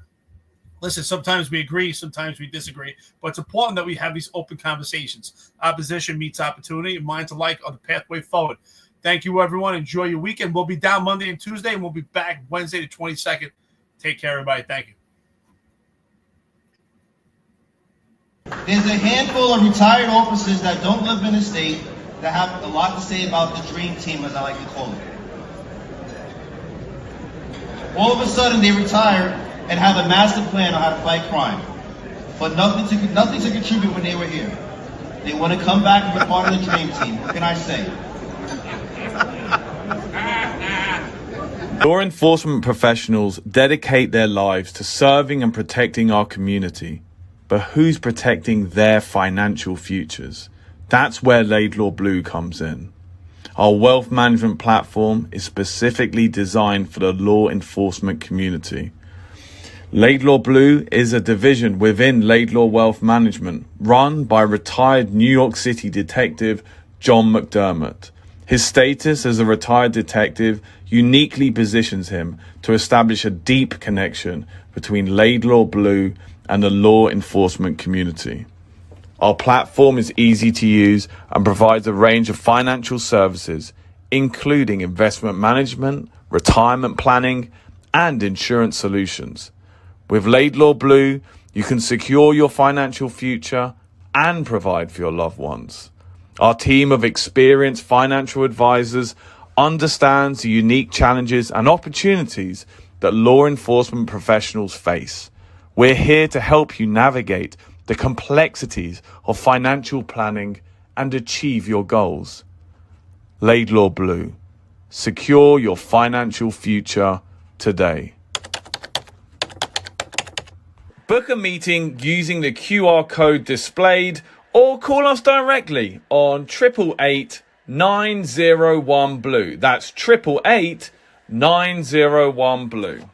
Listen, sometimes we agree, sometimes we disagree, but it's important that we have these open conversations. Opposition meets opportunity, and minds alike are the pathway forward. Thank you, everyone. Enjoy your weekend. We'll be down Monday and Tuesday, and we'll be back Wednesday the 22nd. Take care, everybody. Thank you. There's a handful of retired officers that don't live in the state that have a lot to say about the dream team, as I like to call it. All of a sudden, they retire and have a master plan on how to fight crime, but nothing to contribute when they were here. They want to come back and be part of the dream team. What can I say? Law enforcement professionals dedicate their lives to serving and protecting our community. But who's protecting their financial futures? That's where Laidlaw Blue comes in. Our wealth management platform is specifically designed for the law enforcement community. Laidlaw Blue is a division within Laidlaw Wealth Management, run by retired New York City detective John McDermott. His status as a retired detective uniquely positions him to establish a deep connection between Laidlaw Blue and the law enforcement community. Our platform is easy to use and provides a range of financial services, including investment management, retirement planning, and insurance solutions. With Laidlaw Blue, you can secure your financial future and provide for your loved ones. Our team of experienced financial advisors understands the unique challenges and opportunities that law enforcement professionals face. We're here to help you navigate the complexities of financial planning and achieve your goals. Laidlaw Blue. Secure your financial future today. Book a meeting using the QR code displayed or call us directly on 888-901-BLUE. That's 888-901-BLUE.